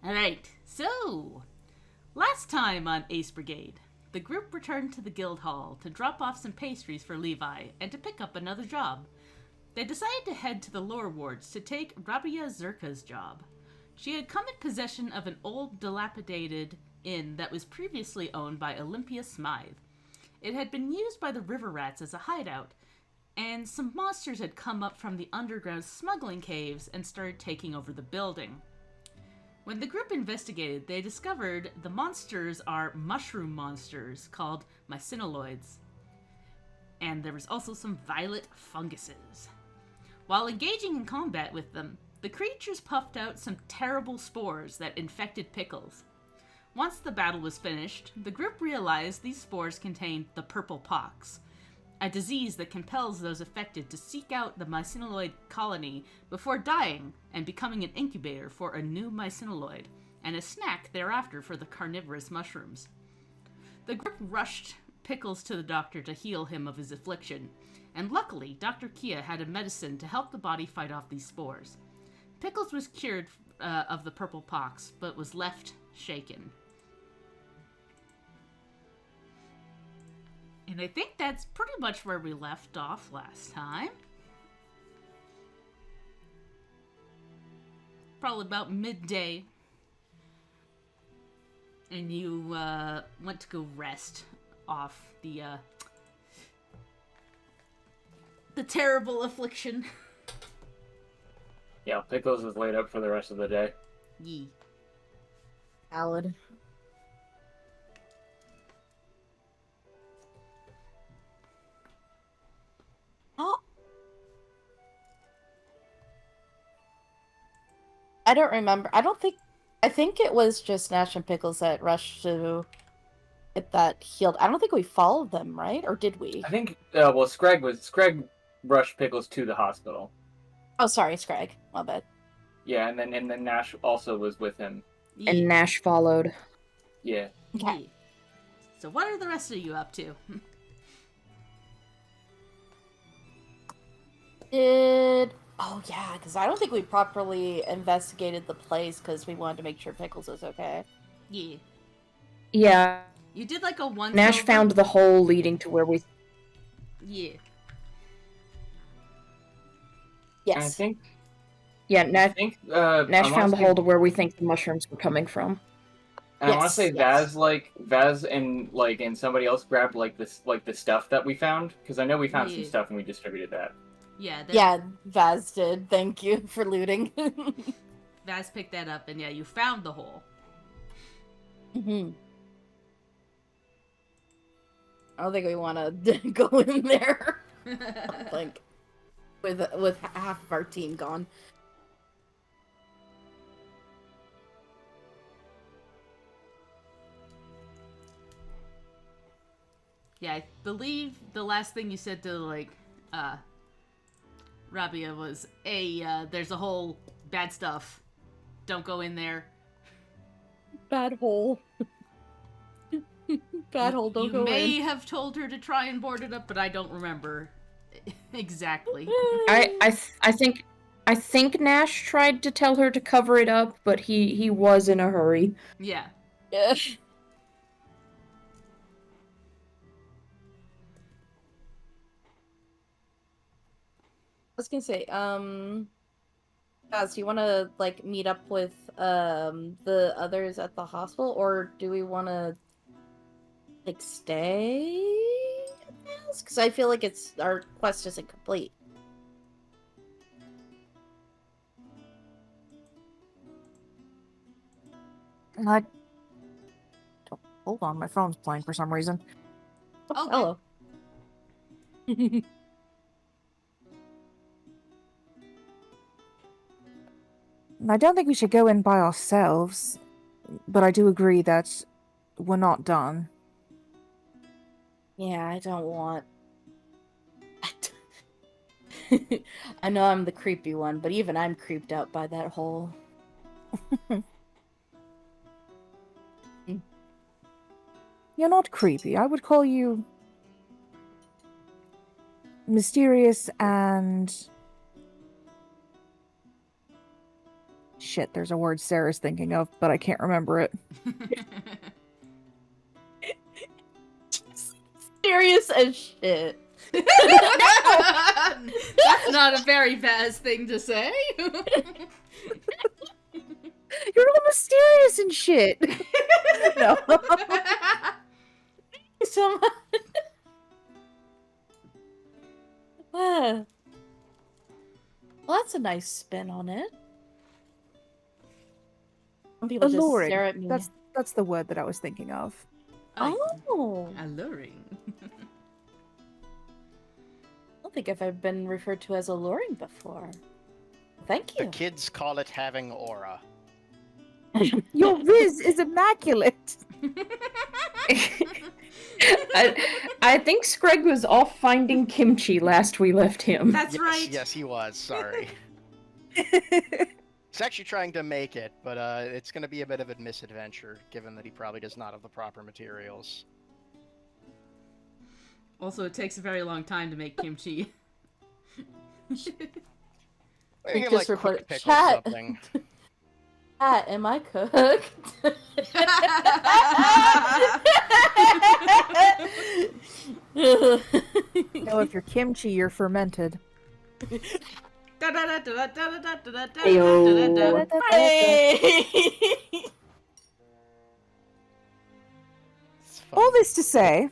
Alright, so last time on Ace Brigade, the group returned to the guild hall to drop off some pastries for Levi and to pick up another job. They decided to head to the lower wards to take Rabia Zerka's job. She had come in possession of an old, dilapidated inn that was previously owned by Olympia Smythe. It had been used by the river rats as a hideout, and some monsters had come up from the underground smuggling caves and started taking over the building. When the group investigated, they discovered the monsters are mushroom monsters called mycinoloids. And there was also some violet funguses. While engaging in combat with them, the creatures puffed out some terrible spores that infected Pickles. Once the battle was finished, the group realized these spores contained the purple pox, a disease that compels those affected to seek out the mycinoloid colony before dying and becoming an incubator for a new mycinoloid, and a snack thereafter for the carnivorous mushrooms. The group rushed Pickles to the doctor to heal him of his affliction, and luckily Dr. Kia had a medicine to help the body fight off these spores. Pickles was cured of the purple pox, but was left shaken. And I think that's pretty much where we left off last time. Probably about midday. And you went to go rest off the terrible affliction. Yeah, Pickles is laid up for the rest of the day. Yee. Salad. Oh. I don't remember. I think it was just Nash and Pickles that rushed to get that healed. I don't think we followed them, right? Or did we? I think, Scrag rushed Pickles to the hospital. Oh, sorry, Scrag. My bad. Yeah, and then Nash also was with him. Yee. And Nash followed. Yeah. Okay. Yee. So what are the rest of you up to? Oh, yeah, because I don't think we properly investigated the place because we wanted to make sure Pickles was okay. Yeah. Yeah. You did like a once Nash over. found the hole leading to where we... Yeah. Yes. And I think... Yeah, Nash found the hole to where we think the mushrooms were coming from. And I want to say yes. Vaz and somebody else grabbed the stuff that we found, because I know we found some stuff and we distributed that. Yeah. Yeah, Vaz did. Thank you for looting. Vaz picked that up, and yeah, you found the hole. Mm-hmm. I don't think we want to go in there. Like, with half of our team gone. Yeah, I believe the last thing you said to Rabia was, "Hey, there's a hole, bad stuff. Don't go in there." Bad hole. Bad hole, don't go in. You may have told her to try and board it up, but I don't remember exactly. I think Nash tried to tell her to cover it up, but he was in a hurry. Yeah. Yeah. I was gonna say, Baz, do you want to meet up with the others at the hospital, or do we want to stay? Because I feel like our quest isn't complete. Hold on, my phone's playing for some reason. Oh, Okay. hello. I don't think we should go in by ourselves, but I do agree that we're not done. Yeah, I don't want... I know I'm the creepy one, but even I'm creeped out by that hole. You're not creepy. I would call you mysterious and Shit, there's a word Sarah's thinking of, but I can't remember it. Serious as shit. That's not a very fast thing to say. You're all mysterious and shit. No. So much. Well, that's a nice spin on it. Some people just Alluring. stare at me. That's the word that I was thinking of. Oh. Alluring. I don't think I've ever been referred to as alluring before. Thank The you. kids call it having aura. Your Riz is immaculate. I think Screg was off finding Kimchi last we left him. That's Yes, right. Yes, he was. Sorry. He's actually trying to make it, but it's going to be a bit of a misadventure, given that he probably does not have the proper materials. Also, it takes a very long time to make kimchi. You can, just like, quick report- pickle Chat. something. Am I cooked? No, if you're kimchi, you're fermented. Hey! It's fun. All this to say,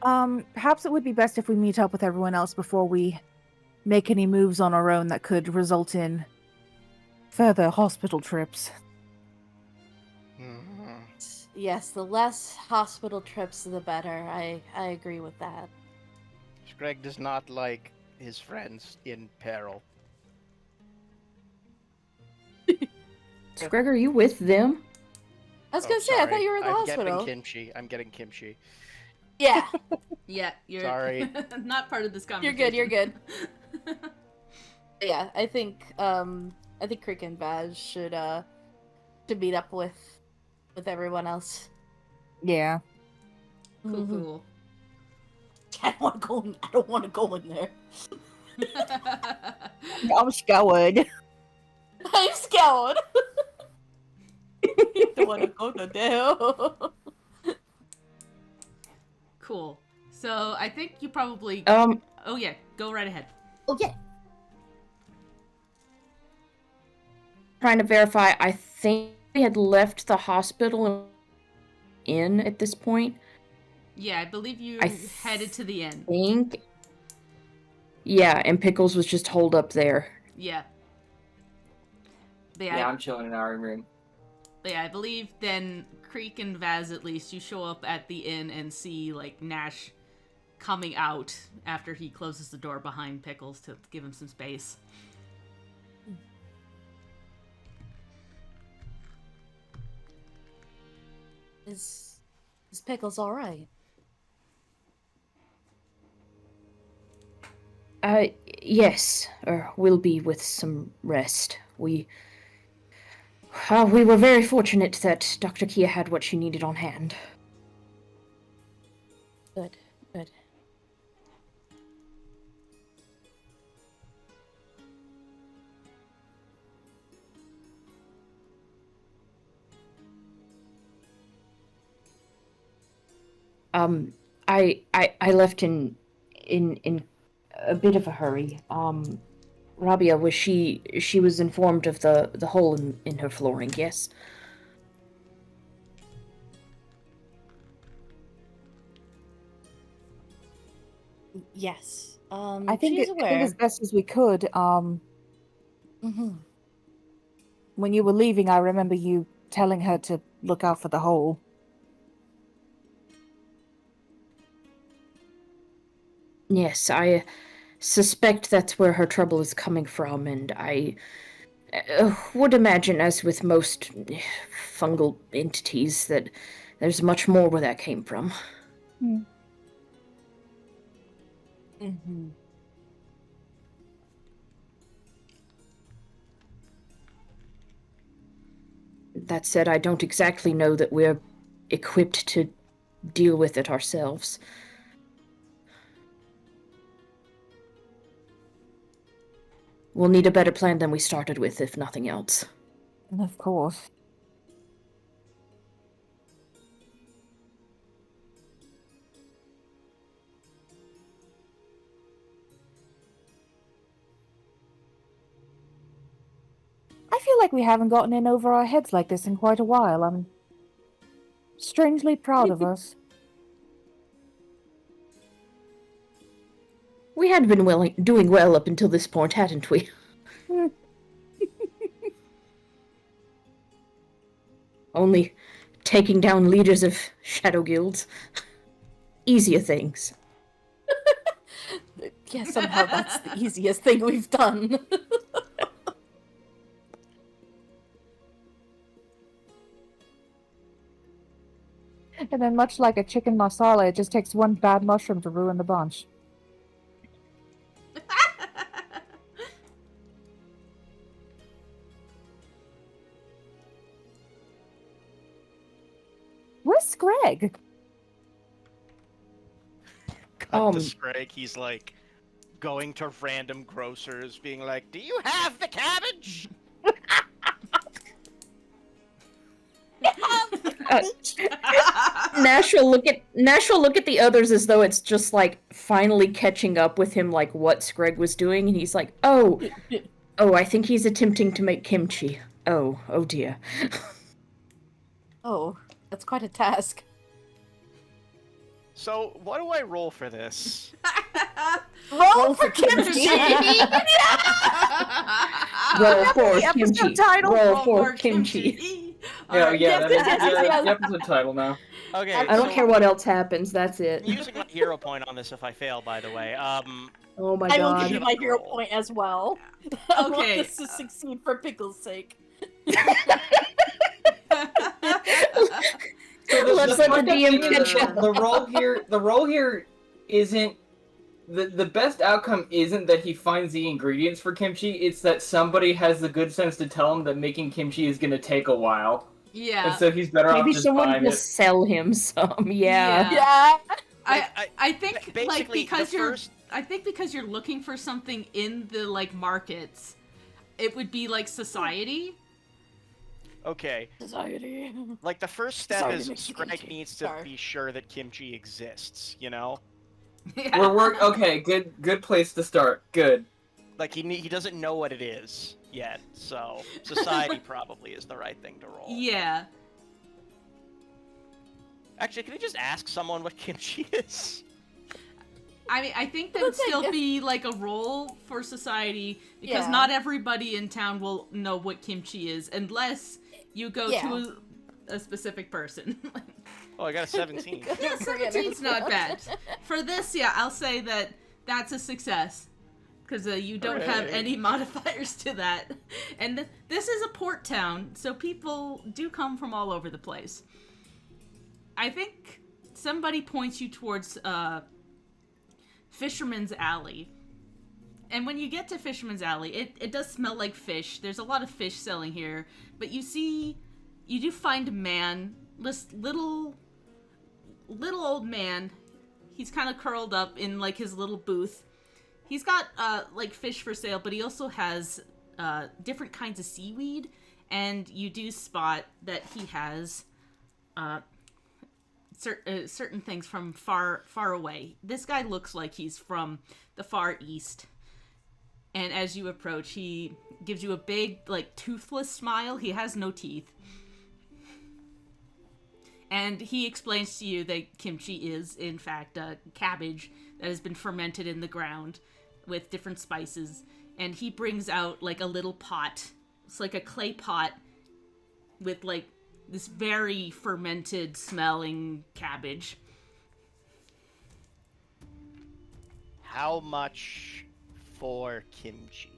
perhaps it would be best if we meet up with everyone else before we make any moves on our own that could result in further hospital trips. Mhm. Yes, the less hospital trips, the better. I agree with that. Greg does not like his friends in peril. Screg, are you with them? I was gonna say, I thought you were in the hospital. I'm getting kimchi. Yeah, Yeah, you're Sorry. not part of this you're conversation. good. You're good. Yeah, I think Crick and Vaz should meet up with everyone else. Yeah. Cool, Mhm. cool. I don't want to go in there. I'm scared. I'm scared. Don't want to go to there. Cool. So I think you probably. Um, Oh yeah, go right ahead. Oh yeah. trying to verify. I think we had left the hospital in at this point. Yeah, I believe you I headed to the inn. Think. Yeah, and Pickles was just holed up there. Yeah. But Yeah, I'm chilling in our room. But yeah, I believe then Creek and Vaz, at least, you show up at the inn and see, like, Nash coming out after he closes the door behind Pickles to give him some space. Is Pickles all right? Yes, or will be with some rest. We were very fortunate that Dr. Kia had what she needed on hand. Good. Good. I left in a bit of a hurry. Rabia, was she was informed of the hole in her flooring, yes? Yes. I think she's I aware. think as best as we could. Mm-hmm. When you were leaving, I remember you telling her to look out for the hole. Yes, I suspect that's where her trouble is coming from, and I would imagine, as with most fungal entities, that there's much more where that came from. Mm-hmm. That said, I don't exactly know that we're equipped to deal with it ourselves. we'll need a better plan than we started with, if nothing else. Of course. I feel like we haven't gotten in over our heads like this in quite a while. I'm strangely proud of us. We had been doing well up until this point, hadn't we? Only taking down leaders of shadow guilds. Easier things. Yeah, somehow that's the easiest thing we've done. And then, much like a chicken masala, it just takes one bad mushroom to ruin the bunch. Where's Greg? Cut to Scrag, he's like going to random grocers, being like, "Do you have the cabbage?" Nash will look at the others as though it's just like finally catching up with him, like what Screg was doing, and he's like, oh, I think he's attempting to make kimchi. Oh dear. Oh, that's quite a task. So, what do I roll for this? Roll for kimchi! Roll for the kimchi. episode title? Roll for kimchi. Yeah, that is yes. the episode title now. Okay, I don't care what else happens. That's it. I'm using my hero point on this if I fail, by the way. Oh my I will give god. you my hero point as well. I want Okay. this to succeed for Pickle's sake. Let's let the DM catch up. The role here isn't the best outcome isn't that he finds the ingredients for kimchi, it's that somebody has the good sense to tell him that making kimchi is gonna take a while. Yeah. And so he's better off Maybe just someone buying will it. sell him some. Yeah. Yeah. I think like basically, because the you're first- I think because you're looking for something in the like markets, it would be like society. Okay, Society. like the first step Sorry is to make you Scrag kimchi. needs to Sorry. be sure that kimchi exists, you know? Yeah. Okay, good place to start. Good. Like, he doesn't know what it is yet, so society probably is the right thing to roll. Yeah. Actually, can I just ask someone what kimchi is? I mean, I think that would Let's say still if- be like a role for society because Yeah. not everybody in town will know what kimchi is unless you go to a specific person. Oh, I got a 17. Yeah, 17's not bad. For this, yeah, I'll say that that's a success. Because you don't have Hooray. any modifiers to that. And this is a port town, so people do come from all over the place. I think somebody points you towards Fisherman's Alley. And when you get to Fisherman's Alley, it does smell like fish. There's a lot of fish selling here. But you do find a man, this little old man. He's kind of curled up in like his little booth. He's got like fish for sale, but he also has different kinds of seaweed, and you do spot that he has certain things from far away. This guy looks like he's from the Far East, and as you approach, he gives you a big, like, toothless smile. He has no teeth. And he explains to you that kimchi is, in fact, cabbage that has been fermented in the ground with different spices. And he brings out, like, a little pot. It's like a clay pot with, like, this very fermented smelling cabbage. How much for kimchi?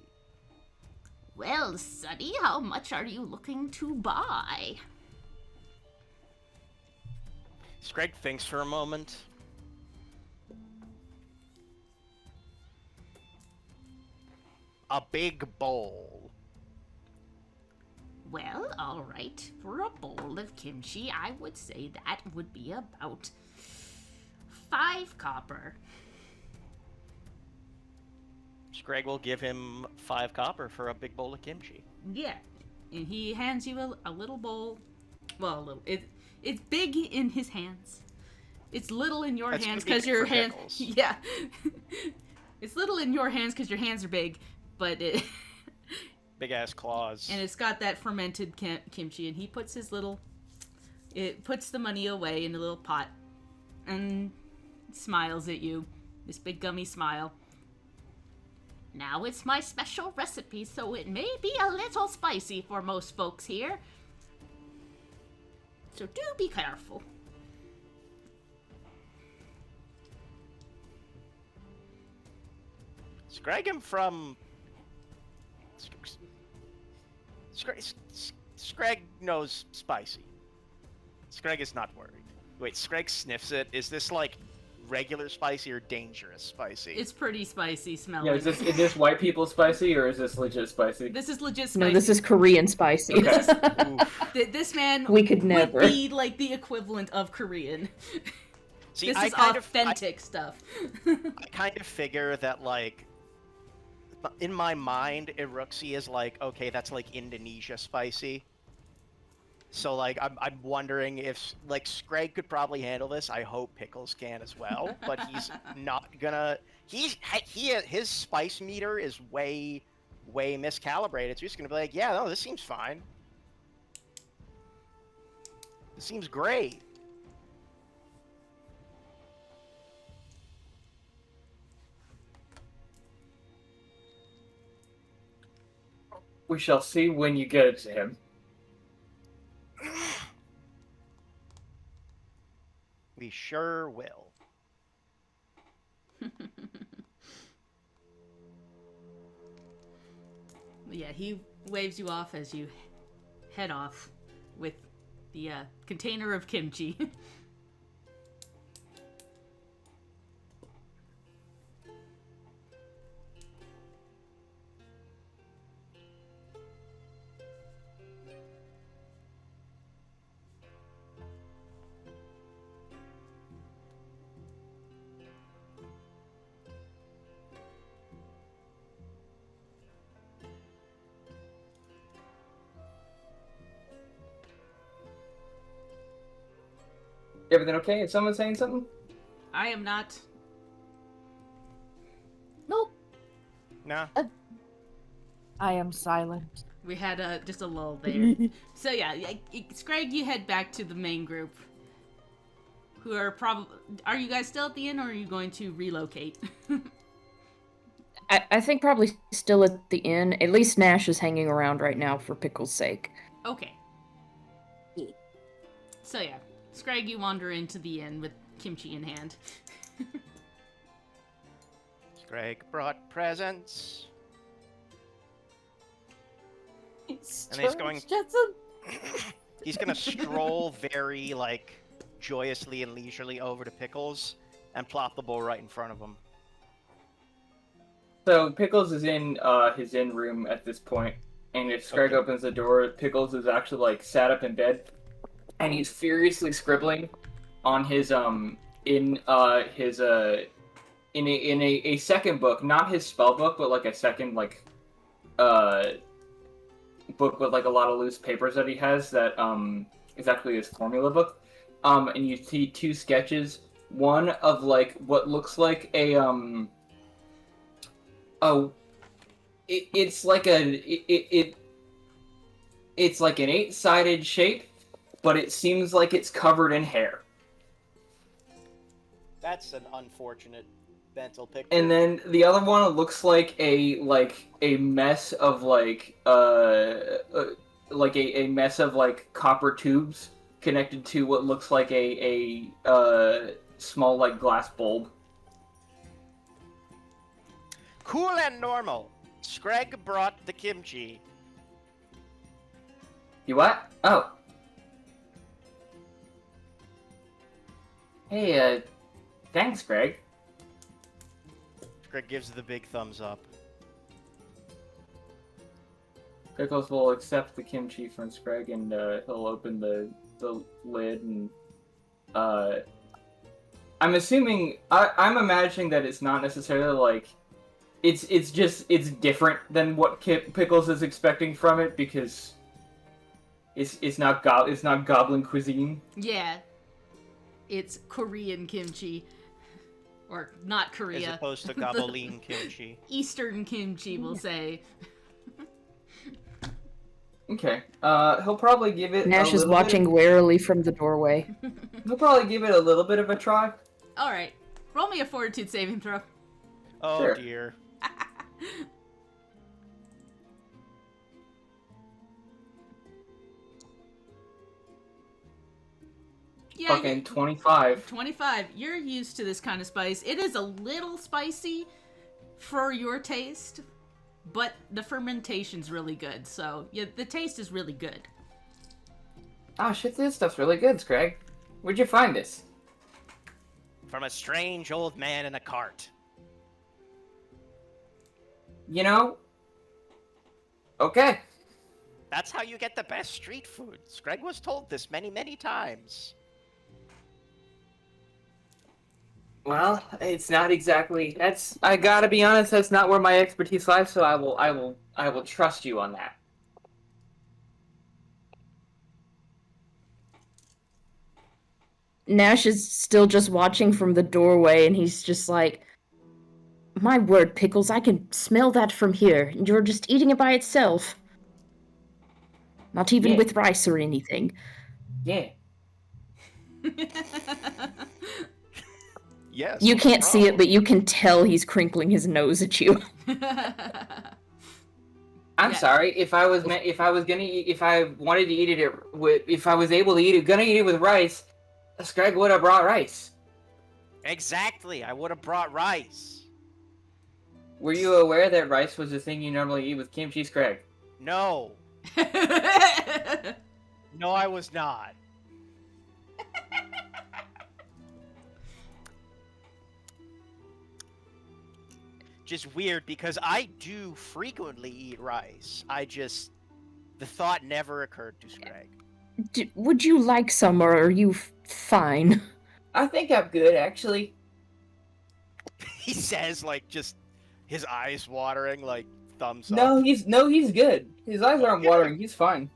Well, sonny, how much are you looking to buy? Scrag thinks for a moment. A big bowl. Well, all right. For a bowl of kimchi, I would say that would be about 5 copper. Scrag will give him 5 copper for a big bowl of kimchi. Yeah, and he hands you a little bowl. Well, a little. It's big in his hands. It's little in your That's hands gonna be because big your for hands. Pickles. Yeah, it's little in your hands because your hands are big, but it. Big ass claws. And it's got that fermented kimchi, and he puts his little. It puts the money away in a little pot, and smiles at you. This big gummy smile. Now it's my special recipe, so it may be a little spicy for most folks here. So do be careful. Scrag him from... Scrag knows spicy. Scrag is not worried. Wait, Scrag sniffs it. Is this like regular spicy or dangerous spicy? It's pretty spicy smelling. Yeah, is this white people spicy or is this legit spicy? This is legit spicy. No, this is Korean spicy. Okay. This man We could never. would be like the equivalent of Korean. See, This I is kind authentic stuff. I kind of figure that, like, in my mind, Iruxi is like, okay, that's like Indonesia spicy. So, like, I'm wondering if, like, Scrag could probably handle this. I hope Pickles can as well, but he's not gonna. His spice meter is way miscalibrated. So he's gonna be like, yeah, no, this seems fine. This seems great. We shall see when you get it to him. We sure will. Yeah, he waves you off as you head off with the container of kimchi. Everything okay? Is someone saying something? I am not. Nope. Nah. I am silent. We had just a lull there. So yeah, Scrag, you head back to the main group. Who are probably... Are you guys still at the inn, or are you going to relocate? I think probably still at the inn. At least Nash is hanging around right now for Pickle's sake. Okay. So yeah, Scrag, you wander into the inn with kimchi in hand. Scrag brought presents. And he's going... He's gonna stroll very, like, joyously and leisurely over to Pickles and plop the bowl right in front of him. So Pickles is in his inn room at this point, and if Scrag opens the door, Pickles is actually like sat up in bed, and he's furiously scribbling on his in a second book, not his spell book, but like a second like book with like a lot of loose papers that he has that is actually his formula book. And you see 2 sketches, one of like what looks like a it's like it's like an 8-sided shape, but it seems like it's covered in hair. That's an unfortunate mental picture. And then the other one looks like a mess of like a mess of like copper tubes connected to what looks like a small like glass bulb. Cool and normal. Scrag brought the kimchi. You what? Oh. Hey, thanks, Greg. Scrag gives the big thumbs up. Pickles will accept the kimchi from Scrag, and he'll open the lid, and I'm assuming I'm imagining that it's not necessarily like it's different than what Pickles is expecting from it because it's not goblin cuisine. Yeah. It's Korean kimchi. Or not Korea. As opposed to gobbling kimchi. Eastern kimchi, we'll say. Okay. He'll probably give it. Nash is watching warily from the doorway. He'll probably give it a little bit of a try. Alright. Roll me a fortitude saving throw. Oh Sure. dear. Yeah, Fucking 25. 25. You're used to this kind of spice. It is a little spicy for your taste, but the fermentation's really good. So, yeah, the taste is really good. Oh shit, this stuff's really good, Scrag. Where'd you find this? From a strange old man in a cart. You know? Okay. That's how you get the best street food. Greg was told this many, many times. Well, it's not exactly. I gotta be honest. That's not where my expertise lies. So I will trust you on that. Nash is still just watching from the doorway, and he's just like, my word, Pickles, I can smell that from here. You're just eating it by itself. Not even Yeah. with rice or anything. Yeah. Yes. You can't see it, probably. but you can tell he's crinkling his nose at you. I'm Yeah. sorry. If I was wanted to eat it with, if I was able to eat it with rice, Scrag would have brought rice. Exactly. I would have brought rice. Were you aware that rice was the thing you normally eat with kimchi, Scrag? No. No, I was not. Just weird because I do frequently eat rice. The thought never occurred to Scrag. Would you like some, or are you fine? I think I'm good, actually. He says, like, just his eyes watering, like, thumbs up. No, he's good. His eyes aren't Okay. watering. He's fine.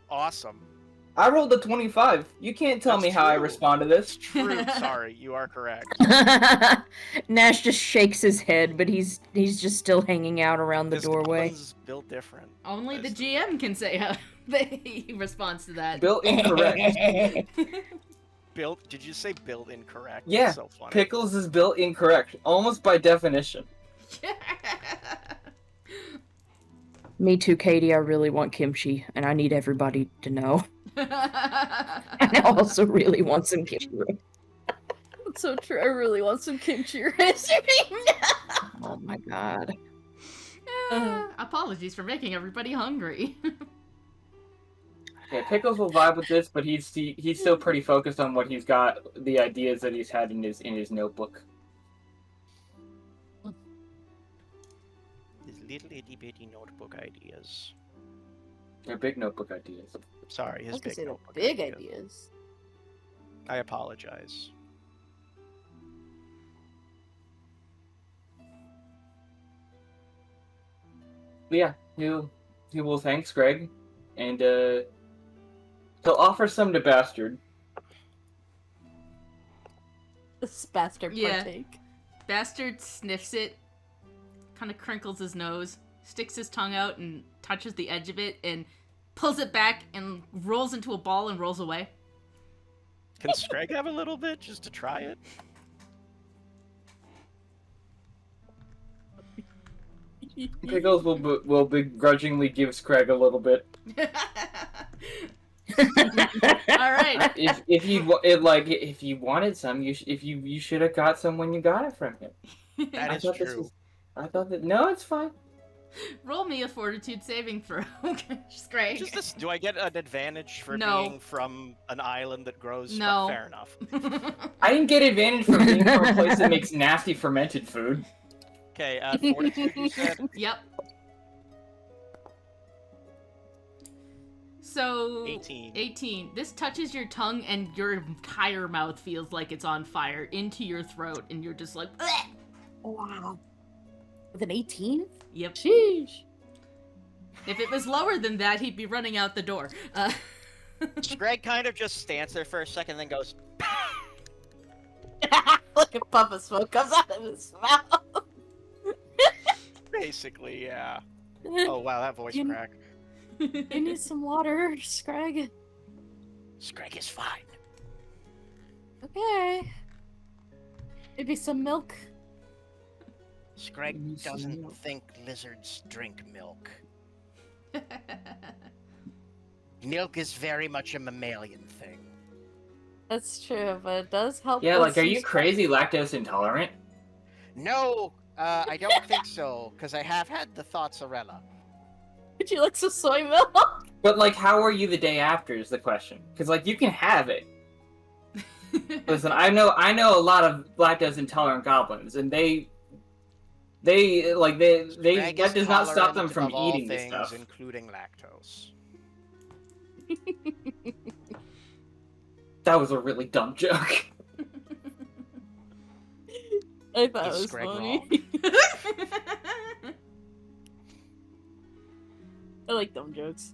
Awesome. I rolled a 25. You can't tell That's me how I true. respond to this. It's true. Sorry, you are correct. Nash just shakes his head, but he's just still hanging out around the This doorway. goblin's built different. Only the That's- GM can say how he responds to that. Built incorrect. Built? Did you say built incorrect? Yeah, That's so funny. Pickles is built incorrect, almost by definition. Me too, Katie. I really want kimchi, and I need everybody to know. And I also really want some kimchi. That's so true. I really want some kimchi recipe. Oh my god. Apologies for making everybody hungry. Yeah, Pickles will vibe with this, but he's still pretty focused on what he's got, the ideas that he's had in his notebook. His little itty bitty notebook ideas. They're big notebook ideas. Sorry, I his was gonna big say the notebook big ideas. ideas. I apologize. But yeah, he will thanks Greg, and he'll offer some to Bastard. This bastard Yeah. partake. Bastard sniffs it, kind of crinkles his nose, sticks his tongue out and touches the edge of it, and pulls it back and rolls into a ball and rolls away. Can Scrag have a little bit just to try it? Pickles will begrudgingly give Scrag a little bit. All right. If you wanted some, you should have got some when you got it from him. That I is thought this true. was- I thought that no, it's fine. Roll me a fortitude saving throw. Just great. Just this, do I get an advantage for No. being from an island that grows? No. Fair enough. I didn't get advantage from being from a place that makes nasty fermented food. Okay, fortitude you said? Yep. So 18. 18. This touches your tongue and your entire mouth feels like it's on fire into your throat and you're just like, "Bleh!" Wow. With an 18? Yep. Sheesh. If it was lower than that, he'd be running out the door. Greg kind of just stands there for a second, then goes, Like a puff of smoke comes out of his mouth. basically, yeah. Oh wow, that voice You- crack. You need some water, Scrag. Greg is fine. Okay. Maybe some milk. Greg doesn't think lizards drink milk. Milk is very much a mammalian thing. That's true, but it does help. Yeah, with like, are some you crazy lactose intolerant? No, I don't think so, because I have had the Thotzarella. Would you like some soy milk? But, like, how are you the day after is the question. Because, like, you can have it. Listen, I know a lot of lactose intolerant goblins, and they Greg that is does not stop them tolerant from of all eating this things, stuff. including lactose. That was a really dumb joke. I thought Is it was Greg funny. I like dumb jokes.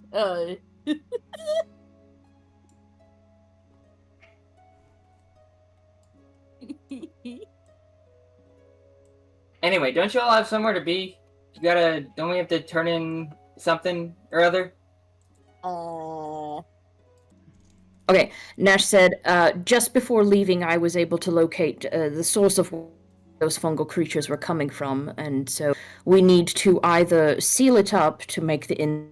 Anyway, don't you all have somewhere to be? Don't we have to turn in something or other? Okay, Nash said, just before leaving, I was able to locate the source of where those fungal creatures were coming from, and so we need to either seal it up to make the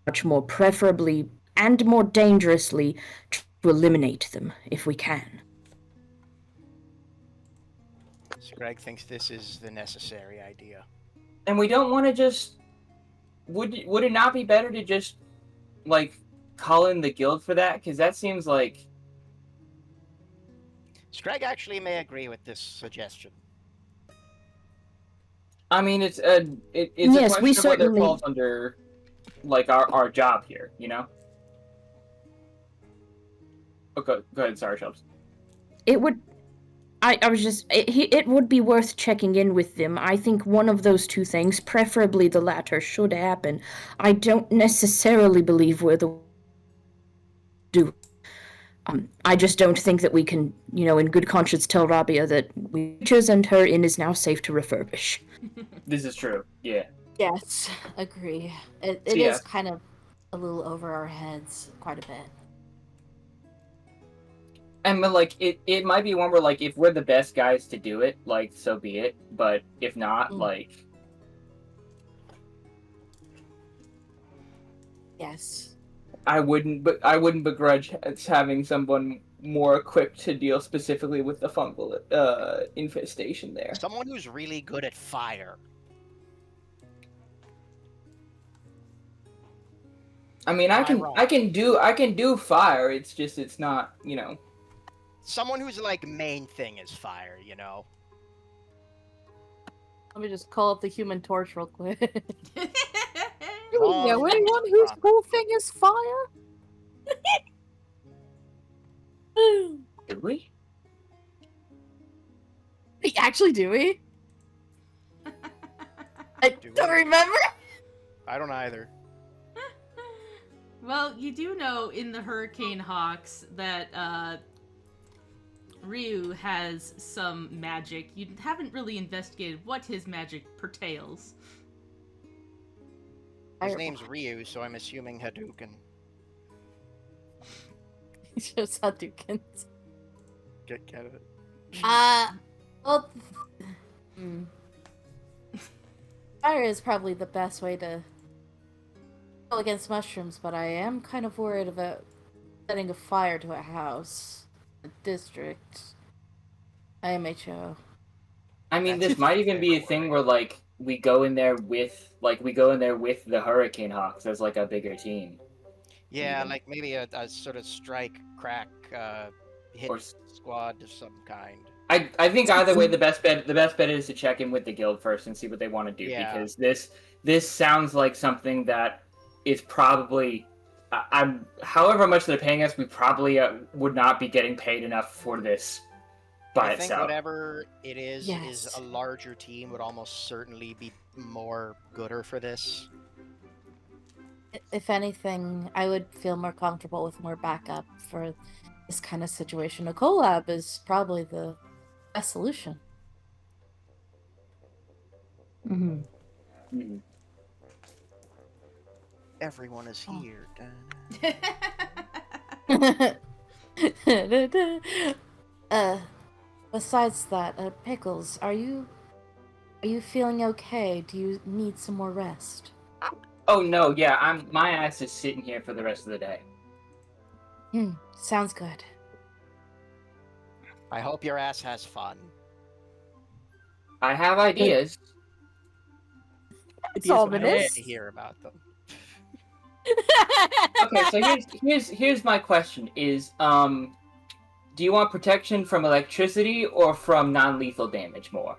much more preferably and more dangerously to eliminate them, if we can. So Greg thinks this is the necessary idea. And we don't want to just... Would it not be better to just, like, call in the guild for that? Because that seems like... Greg actually may agree with this suggestion. I mean, it's a Yes, question we of whether it certainly- falls under, like, our job here, you know? Oh, go ahead, sorry, Shelps. It would... I was just... It would be worth checking in with them. I think one of those two things, preferably the latter, should happen. I don't necessarily believe we're the... I just don't think that we can, in good conscience tell Rabia that Witches and her inn is now safe to refurbish. This is true, yeah. Yes, agree. It So, is yeah. kind of a little over our heads, quite a bit. And, but, like, it might be one where, like, if we're the best guys to do it, like, so be it. But if not, like... Yes. I wouldn't begrudge having someone more equipped to deal specifically with the fungal infestation there. Someone who's really good at fire. I mean, I can do fire. It's just it's not, Someone whose, like, main thing is fire, you know? Let me just call up the Human Torch real quick. Do we know anyone whose whole thing is fire? Do we? Actually, do we? I Do don't we? remember. I don't either. Well, you do know in the Hurricane Hawks that Ryu has some magic. You haven't really investigated what his magic pertains. His name's Ryu, so I'm assuming Hadouken. He's just Hadoukens. Get it? Well, fire is probably the best way to go against mushrooms, but I am kind of worried about setting a fire to a house, a district, IMHO. I mean, That's this might even be a fair. thing where like we go in there with the Hurricane Hawks as like a bigger team. Yeah, like maybe a sort of strike, crack, hit Or s- squad of some kind. I think either way, the best bet is to check in with the guild first and see what they want to do, Yeah. because this sounds like something that is probably however much they're paying us, we probably would not be getting paid enough for this by I think itself. whatever it is Yes. a larger team would almost certainly be more gooder for this. If anything, I would feel more comfortable with more backup for this kind of situation. A collab is probably the best solution. Hmm. Mhm. Everyone is Oh. here. Besides that, Pickles, are you feeling okay? Do you need some more rest? Oh no, yeah, my ass is sitting here for the rest of the day. Sounds good. I hope your ass has fun. I have ideas. It's all I it don't is. get to hear about them. Okay, so here's my question: is do you want protection from electricity or from non-lethal damage more?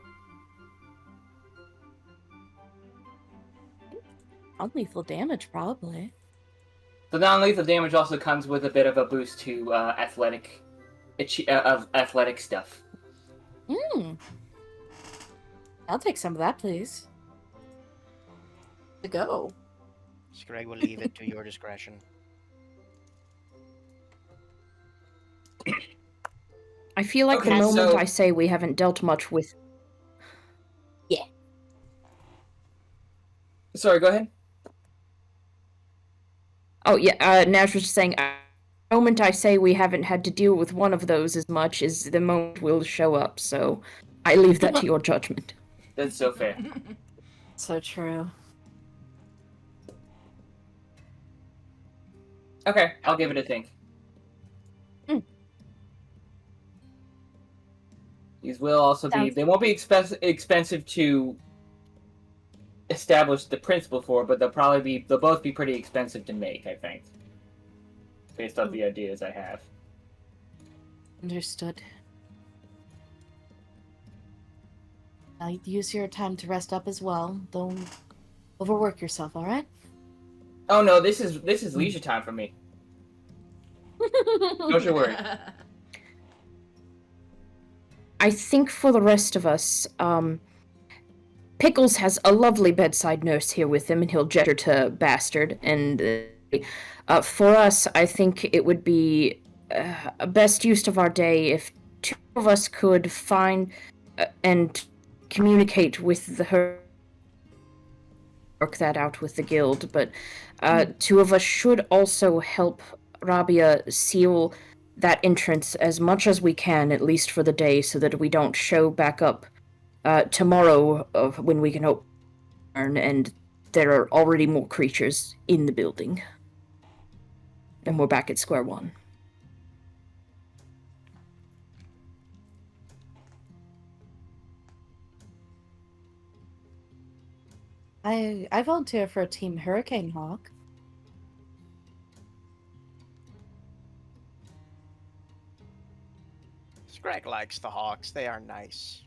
Unlethal damage, probably. The non-lethal damage also comes with a bit of a boost to athletic stuff. I'll take some of that, please. To go. Scrag will leave it to your discretion. I feel like the Okay, moment so- I say we haven't dealt much with. Sorry, go ahead. Oh yeah, Nash was just saying. The moment I say we haven't had to deal with one of those as much is the moment we'll show up. So I leave that to your judgment. That's so fair. So true. Okay, I'll give it a think. These will also be. They won't be expensive to establish the principle for, but they'll both be pretty expensive to make, I think. Based on the ideas I have. Understood. Now use your time to rest up as well. Don't overwork yourself, alright? Oh no, this is leisure time for me. Don't you worry. I think for the rest of us, Pickles has a lovely bedside nurse here with him, and he'll gesture to Bastard. And for us, I think it would be a best use of our day if two of us could find and communicate with her. Work that out with the guild, but two of us should also help Rabia seal that entrance as much as we can, at least for the day, so that we don't show back up tomorrow when we can hope and there are already more creatures in the building. And we're back at square one. I volunteer for a team Hurricane Hawk. Scrag likes the Hawks. They are nice.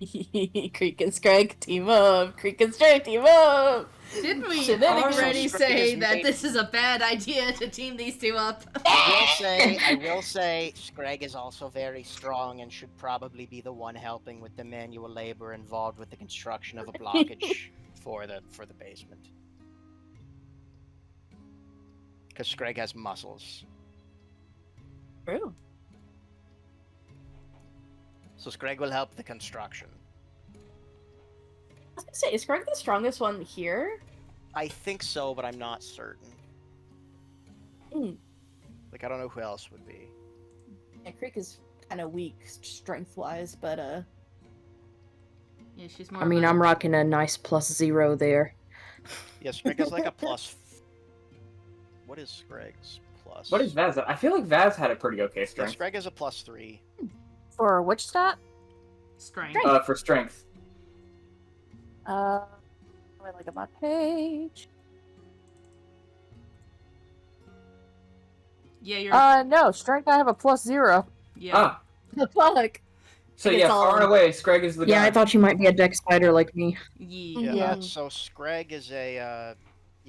Creek and Scrag, team up! Creek and Scrag, team up! Didn't we Shenanigans. already Also, say Scrag that is this is a bad idea to team these two up? I will say, Scrag is also very strong and should probably be the one helping with the manual labor involved with the construction of a blockage for the basement. Because Scrag has muscles. True. So Scrag will help the construction. I was gonna say, is Scrag the strongest one here? I think so, but I'm not certain. Like, I don't know who else would be. Yeah, Creek is kind of weak strength-wise, but Yeah, she's more. I mean, I'm rocking a nice +0 there. Yeah, Scrag is like a plus. What is Scrag's plus? What is Vaz? I feel like Vaz had a pretty okay Yeah, strength. Scrag is a +3. For which stat? strength. For strength. Let me look at my page. Yeah, you're. No, strength I have a +0. Yeah. Ah, fuck. so It's yeah, all- far and away, Scrag is the Yeah, guy. I thought you might be a dex fighter like me. Yeah. Yeah, Mhm. so Scrag is a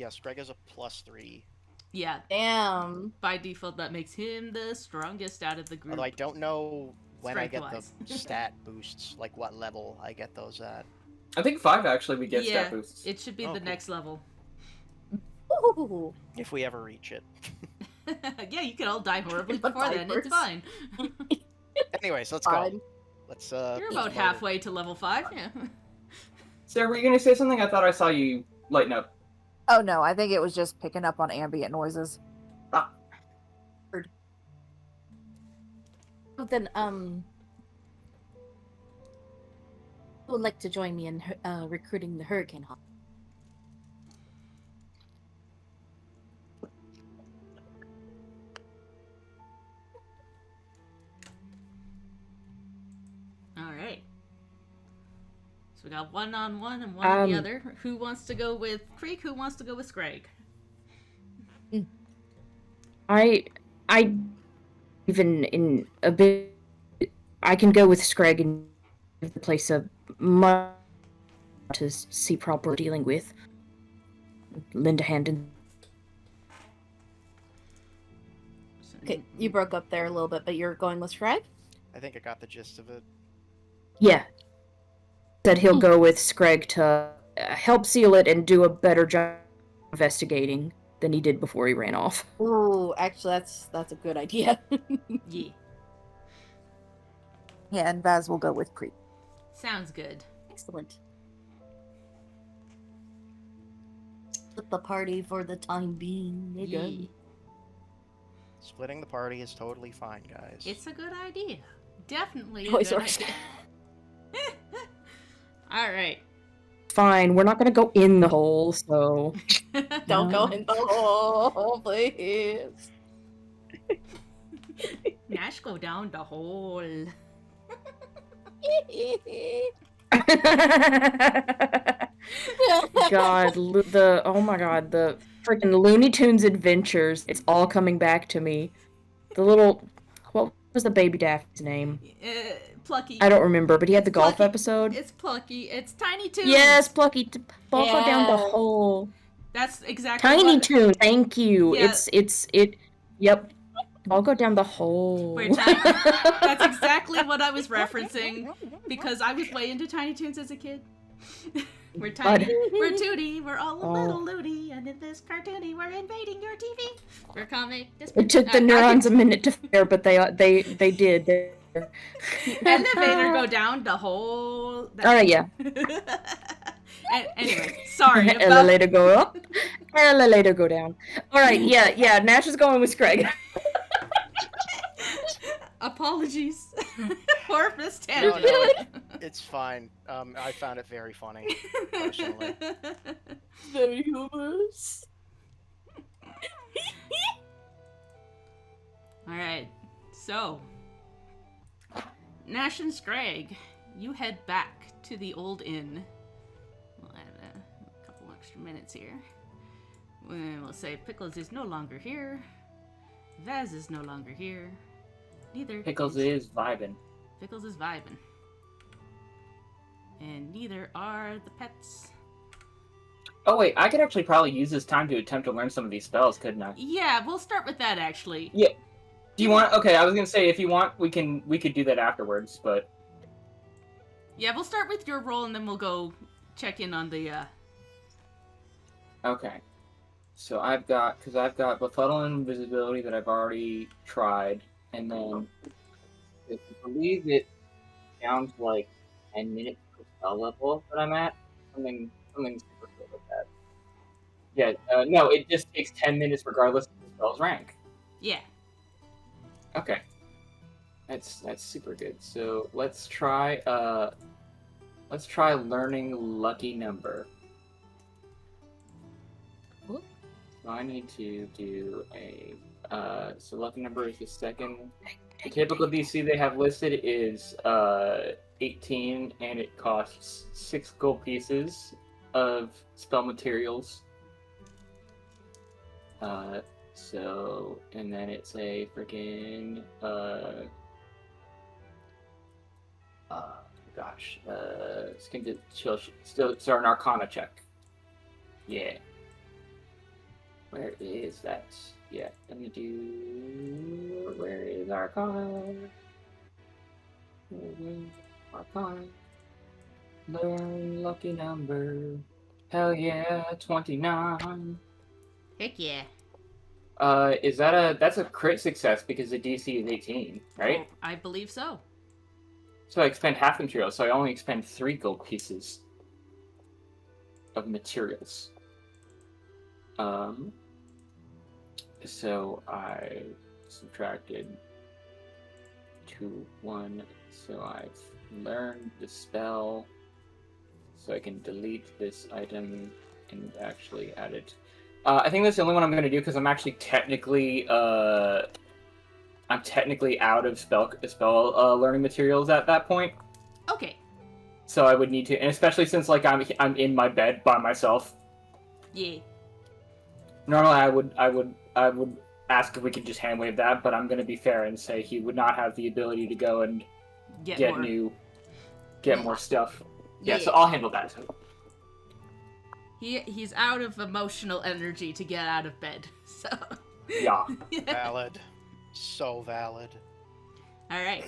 Scrag is a +3. Yeah, Damn. by default, that makes him the strongest out of the group. Although I don't know when I get the Strength-wise. stat boosts, like what level I get those at. I think 5 actually we get Yeah, stat boosts. it should be Oh, the cool. next level. Ooh. If we ever reach it. Yeah, you could all die horribly before then. It's Diapers. fine. Anyways, let's go. Fine. Let's You're about murder. halfway to level 5. Yeah. Sarah, were you gonna say something? I thought I saw you lighten up. Oh no, I think it was just picking up on ambient noises. Oh, then, who would like to join me in recruiting the Hurricane Hawk? All right. So we got one on one and one on the Um, other. Who wants to go with Creek? Who wants to go with Scrag? I even in a bit, I can go with Scrag and give the place a much to see proper dealing with. Lend a hand in. Okay, you broke up there a little bit, but you're going with Shrek? I think I got the gist of it. Yeah. Said he'll go with Scrag to help seal it and do a better job investigating than he did before he ran off. Ooh, actually, that's a good idea. Yeah. Yeah, and Vaz will go with Creep. Sounds good. Excellent. Split the party for the time being. There you go. Yeah. Splitting the party is totally fine, guys. It's a good idea. Definitely a Toys good R Us. idea. All right. Fine, we're not gonna go in the hole, so. Don't go No. in the hole, please. Nash, go down the hole. God, oh my god, the freaking Looney Tunes adventures. It's all coming back to me. The little, what was the baby Daffy's name? Plucky. I don't remember, but he had the It's golf Plucky. episode. It's Plucky. It's Tiny Toons. Yes, Plucky. Ball go down the Yeah. hole. That's exactly Tiny what... Toon. Thank you. Yeah. It. Yep. I'll go down the hole. Where That's exactly what I was referencing, because I was way into Tiny Toons as a kid. We're tiny, we're tooty, we're all a little loony, and in this cartoony, we're invading your TV. We're comic. It took the neurons a minute to fire, but they did. Elevator go down the hole. All right, yeah. Anyway, sorry. About... Elevator go up. Elevator go down. All right, yeah. Nash is going with Scrag. Apologies for this No, tangent. it's fine. I found it very funny, personally. Very humorous. All right, so Nash and Scrag, you head back to the old inn. We'll add a couple extra minutes here. We'll say Pickles is no longer here. Vaz is no longer here. Neither Pickles is vibing. Pickles is vibing. And neither are the pets. Oh wait, I could actually probably use this time to attempt to learn some of these spells, couldn't I? Yeah, we'll start with that actually. Yeah. Do you want? Okay, I was gonna say if you want, we could do that afterwards, but Yeah, we'll start with your roll and then we'll go check in on the okay. So I've got Befuddle and Invisibility that I've already tried, and then I believe it sounds like 10 minutes per spell level that I'm at. Something super cool with that. Yeah, no, it just takes 10 minutes regardless of the spell's rank. Yeah. Okay. That's super good. So let's try learning lucky number. What? So I need to do a so lucky number is the second. The typical DC they have listed is 18, and it costs 6 gold pieces of spell materials. So, and then it's a freaking it's an Arcana check. Yeah. Where is that? Yeah, let me do... Where is Arcana? Arcana. Learn lucky number. Hell yeah, 29. Heck yeah. That's a crit success because the DC is 18, right? Oh, I believe so. So I expend half material, so I only expend 3 gold pieces of materials. So I subtracted 2, 1, so I've learned the spell, so I can delete this item and actually add it. I think that's the only one I'm going to do because I'm actually technically out of spell learning materials at that point. Okay. So I would need to, and especially since like I'm in my bed by myself. Yeah. Normally I would ask if we could just hand wave that, but I'm going to be fair and say he would not have the ability to go and get more stuff. Yeah, so I'll handle that. He's out of emotional energy to get out of bed. So Yeah. Valid. So valid. All right.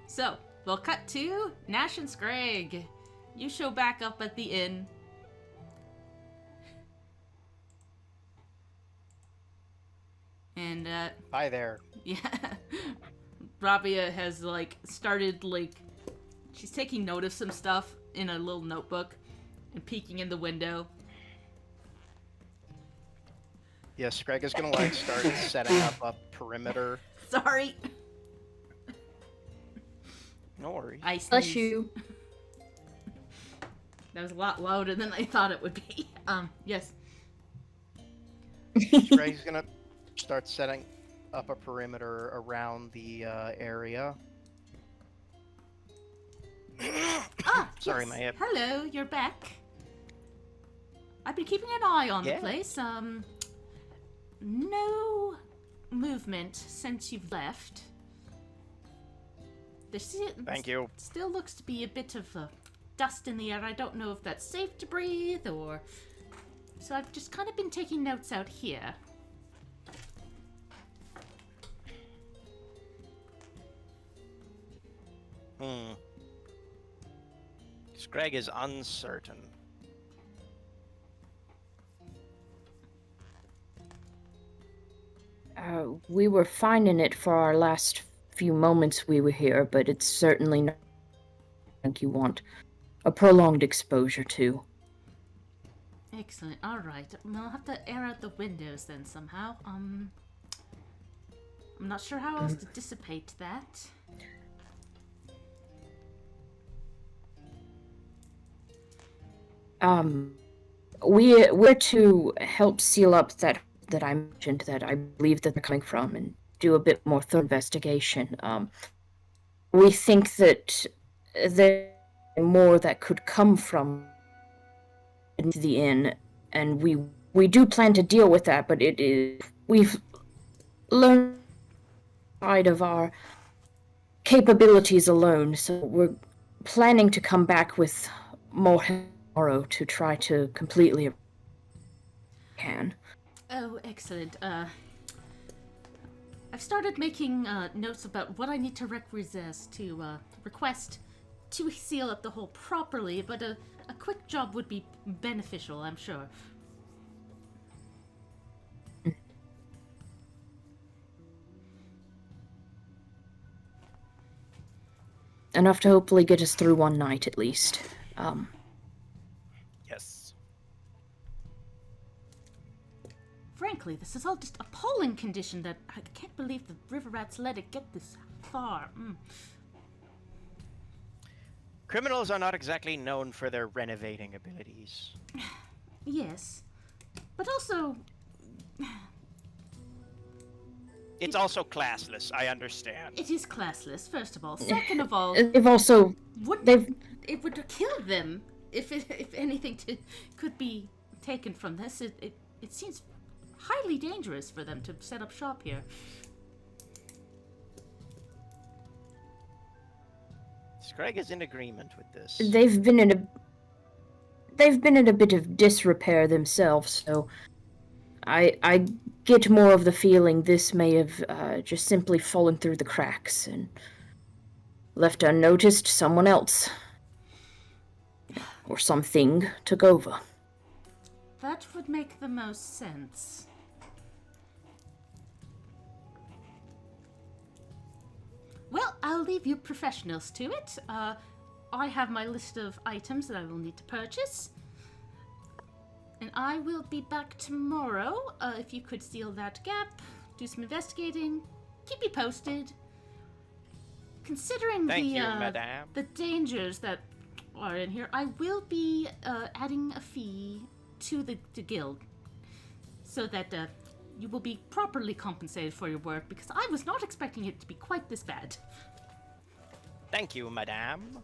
So we'll cut to Nash and Scrag. You show back up at the inn. And Hi there. yeah, Rabia has started she's taking note of some stuff in a little notebook and peeking in the window. Yes, Greg is gonna start setting up a perimeter. Sorry. No worries. I sneezed. Bless you. That was a lot louder than I thought it would be. Yes. Greg's gonna start setting up a perimeter around the area. Sorry, Yes. my hip. Hello, you're back. I've been keeping an eye on the Yeah. place. No movement since you've left. Thank you. Still looks to be a bit of dust in the air. I don't know if that's safe to breathe or... So I've just kind of been taking notes out here. Greg is uncertain. We were finding it for our last few moments we were here, but it's certainly not something you want a prolonged exposure to. Excellent. All right. I'll have to air out the windows then somehow. I'm not sure how else to dissipate that. We're to help seal up that I mentioned that I believe that they're coming from and do a bit more thorough investigation. We think that there's more that could come from the inn, and we do plan to deal with that, but we've learned side of our capabilities alone, so we're planning to come back with more tomorrow to try to completely can. Oh, excellent. I've started making notes about what I need to request to seal up the hole properly, but a quick job would be beneficial, I'm sure. Enough to hopefully get us through one night at least. Yes. Frankly, this is all just appalling condition that I can't believe the river rats let it get this far. Criminals are not exactly known for their renovating abilities. Yes. But also... It's also classless, I understand. It is classless, first of all. Second of all... They've also... It would kill them if anything could be taken from this. It seems highly dangerous for them to set up shop here. Greg is in agreement with this. They've been in a bit of disrepair themselves, so I get more of the feeling this may have just simply fallen through the cracks and left unnoticed. Someone else or something took over. That would make the most sense. Well, I'll leave you professionals to it. I have my list of items that I will need to purchase. And I will be back tomorrow. If you could seal that gap, do some investigating, keep me posted. Considering Thank you, madame. the dangers that are in here, I will be adding a fee to the guild so that you will be properly compensated for your work, because I was not expecting it to be quite this bad. Thank you, madame.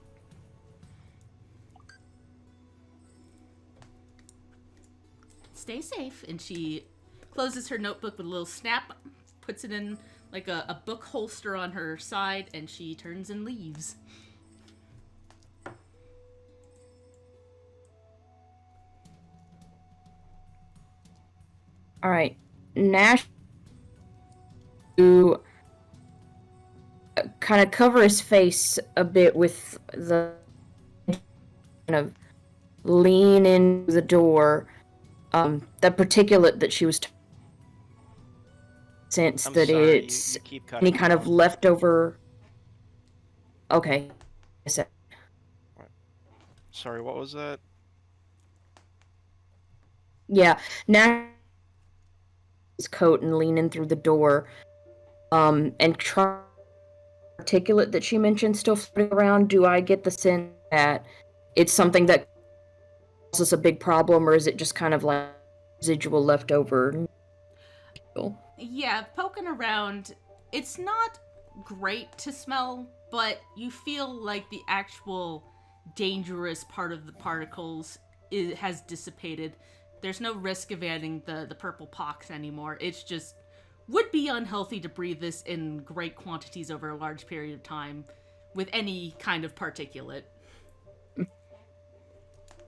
Stay safe. And she closes her notebook with a little snap, puts it in like a book holster on her side, and she turns and leaves. All right, Nash, to kind of cover his face a bit with the kind of lean in the door. The particulate that she was sense I'm that sorry, it's you keep cutting any kind of out. leftover. Okay, Sorry, what was that? yeah, Nash his coat and lean in through the door, and try articulate that she mentioned still floating around. Do I get the sense that it's something that causes a big problem, or is it just kind of like residual leftover? Yeah, poking around, it's not great to smell, but you feel like the actual dangerous part of the particles has dissipated. There's no risk of adding the purple pox anymore. It's just would be unhealthy to breathe this in great quantities over a large period of time with any kind of particulate.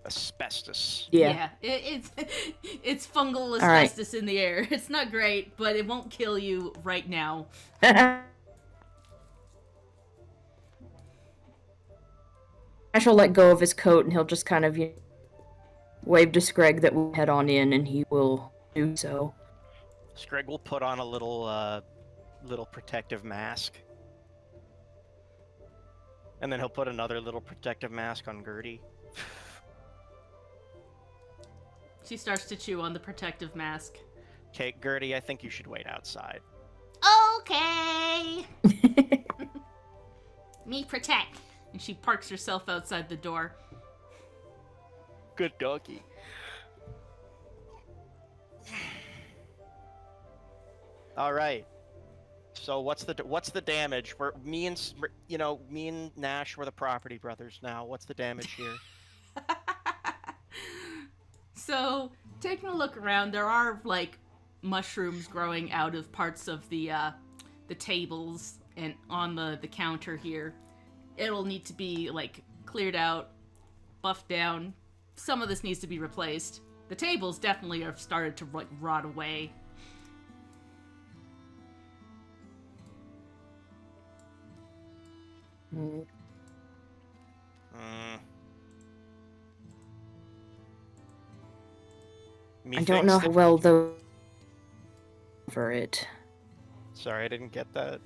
Asbestos. Yeah. It's fungal asbestos in the air. It's not great, but it won't kill you right now. Ash will let go of his coat, and he'll just kind of wave to Screg that we'll head on in, and he will do so. Screg will put on a little protective mask. And then he'll put another little protective mask on Gertie. She starts to chew on the protective mask. Okay, Gertie, I think you should wait outside. Okay. Me protect. And she parks herself outside the door. Good doggy. All right. So what's the damage? Me and Nash were the property brothers now. What's the damage here? So, taking a look around, there are like mushrooms growing out of parts of the tables and on the counter here. It'll need to be like cleared out, buffed down. Some of this needs to be replaced. The tables definitely have started to like rot away. Mm. I don't know how well though for it. Sorry, I didn't get that.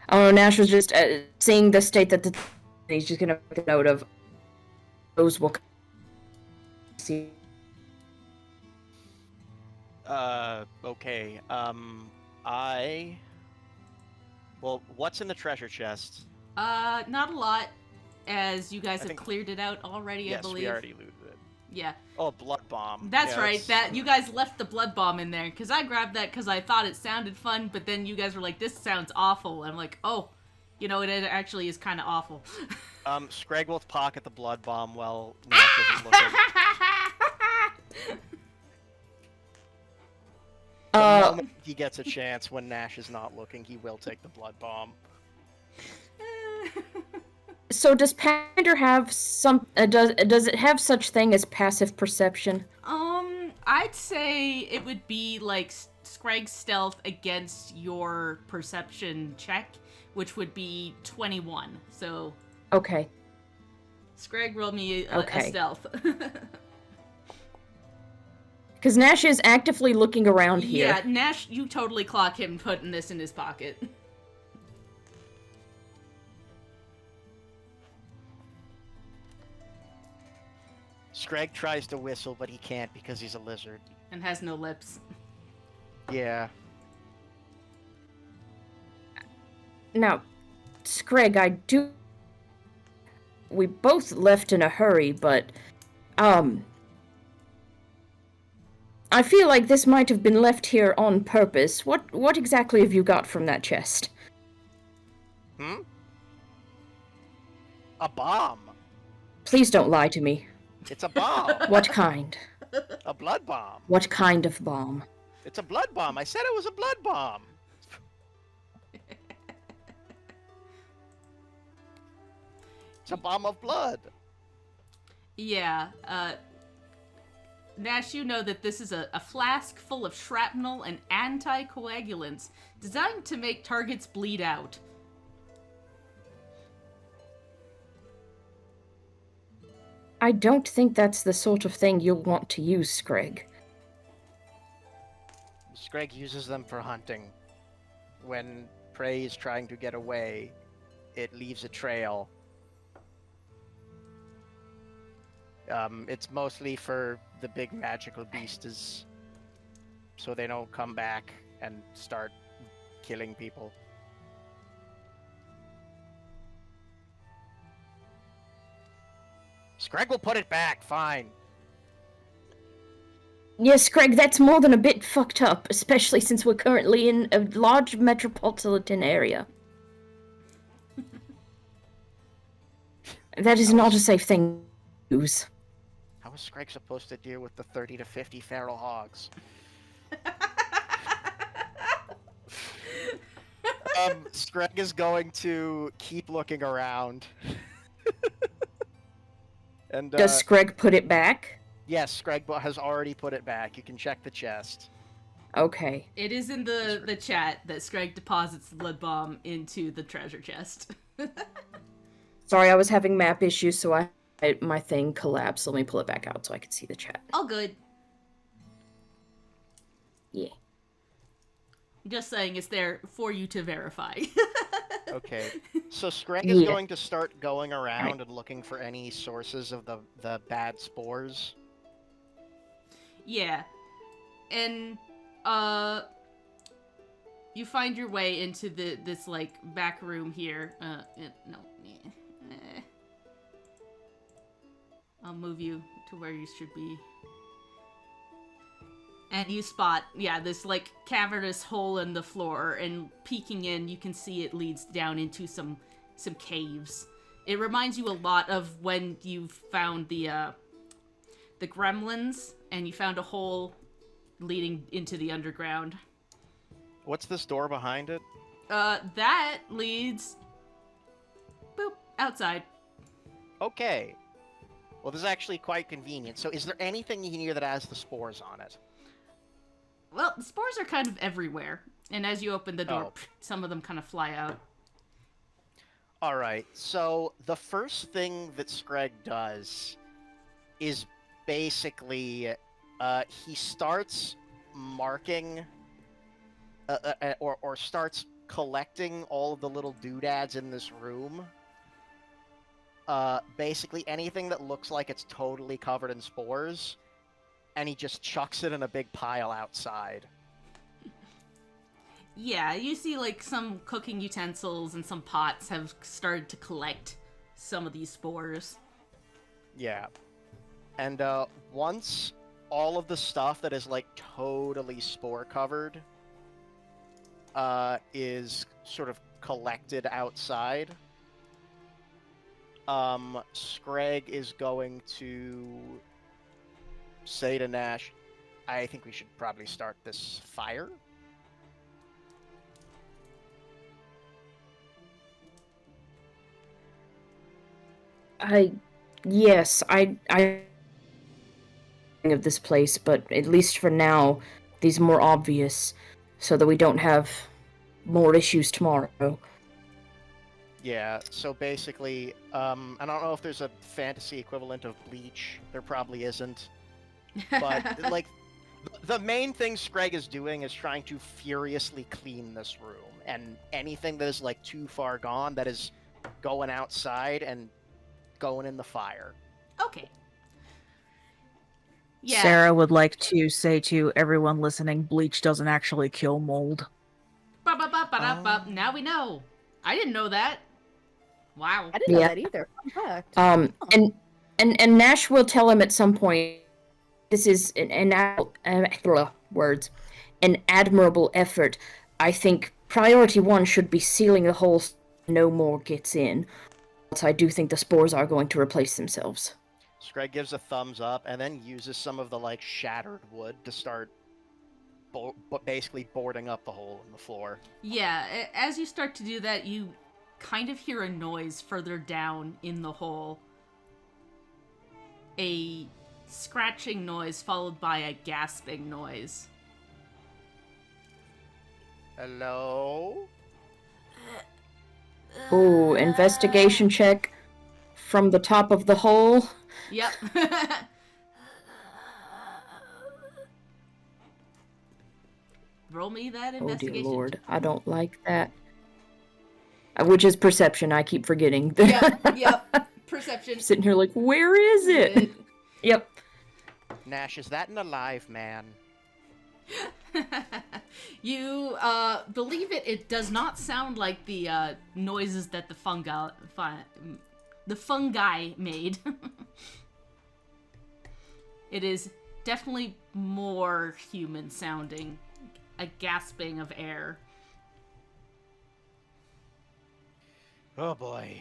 Oh, Nash was just seeing the state that he's just gonna make a note of those will see. Okay. Well, what's in the treasure chest? Not a lot, as you guys I have think- cleared it out already, Yes, I believe. we already looted it. Yeah. Oh, blood bomb. That's Yeah, right. That you guys left the blood bomb in there because I grabbed that because I thought it sounded fun, but then you guys were like, "This sounds awful." I'm like, "Oh, it actually is kind of awful." Screg will pocket the blood bomb while Nash isn't looking. The moment he gets a chance when Nash is not looking, he will take the blood bomb. So does Pathfinder have some? Does it have such thing as passive perception? I'd say it would be like Scragg's stealth against your perception check, which would be 21. So Okay. Scragg rolled me a Okay. stealth. Because Nash is actively looking around here. Yeah, Nash, you totally clock him putting this in his pocket. Scrag tries to whistle, but he can't because he's a lizard. And has no lips. Yeah. Now, Scrag, we both left in a hurry, but, I feel like this might have been left here on purpose. What exactly have you got from that chest? A bomb. Please don't lie to me. It's a bomb. What kind? A blood bomb. What kind of bomb? It's a blood bomb. I said it was a blood bomb. It's a bomb of blood. Yeah, Nash, you know that this is a flask full of shrapnel and anticoagulants designed to make targets bleed out. I don't think that's the sort of thing you'll want to use, Scrag. Scrag uses them for hunting. When prey is trying to get away, it leaves a trail. It's mostly for the big magical beasts, so they don't come back and start killing people. Scrag will put it back, fine. Yes, Craig, that's more than a bit fucked up, especially since we're currently in a large metropolitan area. That is not a safe thing to use. How is Scrag supposed to deal with the 30 to 50 feral hogs? Scrag is going to keep looking around. And Does Scrag put it back? yes, Scrag has already put it back. You can check the chest. Okay. It is in the chat that Scrag deposits the blood bomb into the treasure chest. Sorry, I was having map issues, so my thing collapsed. Let me pull it back out so I can see the chat. All good. Yeah. Just saying it's there for you to verify. Okay. So Scrag is going to start going around and looking for any sources of the bad spores. Yeah. And you find your way into this like back room here. I'll move you to where you should be. And you spot, this like cavernous hole in the floor, and peeking in, you can see it leads down into some caves. It reminds you a lot of when you found the gremlins, and you found a hole leading into the underground. What's this door behind it? That leads, boop, outside. Okay. Well, this is actually quite convenient. So is there anything in here that has the spores on it? Well, the spores are kind of everywhere, and as you open the door, some of them kind of fly out. Alright, so the first thing that Scrag does is basically, he starts marking, or starts collecting all of the little doodads in this room. Basically anything that looks like it's totally covered in spores, and he just chucks it in a big pile outside. Yeah, you see like some cooking utensils and some pots have started to collect some of these spores. Yeah. And once all of the stuff that is like totally spore covered is sort of collected outside, Scrag is going to say to Nash, I think we should probably start this fire. Yes, of this place, but at least for now, these are more obvious, so that we don't have more issues tomorrow. Yeah, so basically, I don't know if there's a fantasy equivalent of Bleach. There probably isn't. But, like, the main thing Screg is doing is trying to furiously clean this room. And anything that is, like, too far gone, that is going outside and going in the fire. Okay. Yeah. Sarah would like to say to everyone listening, bleach doesn't actually kill mold. Now we know. I didn't know that. Wow. I didn't know Yeah. that either. Fun fact. And Nash will tell him at some point. This is an admirable effort. I think priority 1 should be sealing the hole so no more gets in. Else I do think the spores are going to replace themselves. Screg gives a thumbs up and then uses some of the, like, shattered wood to start basically boarding up the hole in the floor. Yeah, as you start to do that, you kind of hear a noise further down in the hole. A scratching noise followed by a gasping noise. Hello? Ooh, investigation check from the top of the hole. Yep. Roll me that Oh investigation. dear lord, I don't like that. Which is perception, I keep forgetting. Yep. Perception. Sitting here like, where is it? Yep. Nash, is that an alive man? You believe it. It does not sound like the noises that the fungi made. It is definitely more human sounding. A gasping of air. Oh boy.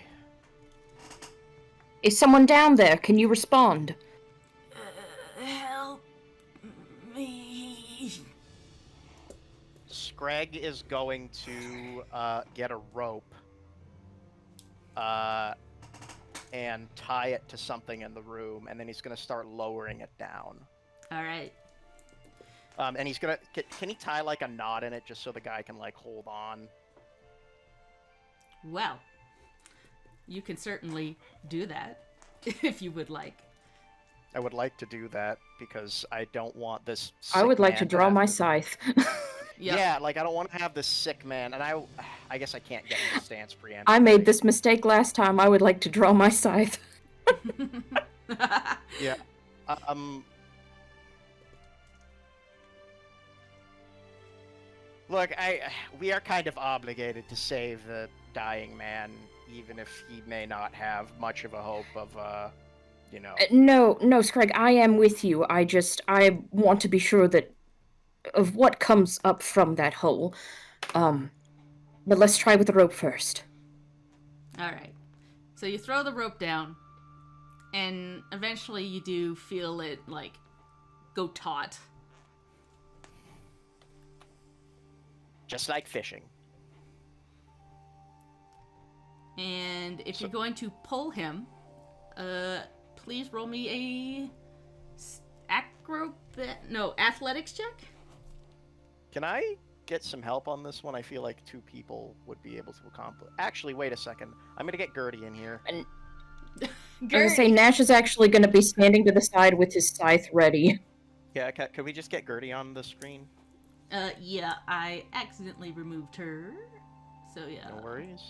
Is someone down there? Can you respond? Help me. Screg is going to get a rope and tie it to something in the room, and then he's going to start lowering it down. All right. And he's going to... Can he tie, like, a knot in it just so the guy can, like, hold on? Well, you can certainly do that if you would like. I would like to do that because I don't want this I would sick like man to draw have my to- scythe. Yep. Yeah, like, I don't want to have this sick man, and I guess I can't get in the stance preemptively. I made this mistake last time. I would like to draw my scythe. Yeah. Look, we are kind of obligated to save the dying man, even if he may not have much of a hope of, you know... No, Screg, I am with you. I want to be sure that of what comes up from that hole. But let's try with the rope first. All right. So you throw the rope down, and eventually you do feel it, like, go taut. Just like fishing. And if you're going to pull him, please roll me a athletics check. Can I get some help on this one? I feel like 2 people would be able to accomplish... Actually, wait a second. I'm going to get Gertie in here. I was gonna say, Nash is actually going to be standing to the side with his scythe ready. Yeah, could we just get Gertie on the screen? Yeah, I accidentally removed her. So yeah. No worries.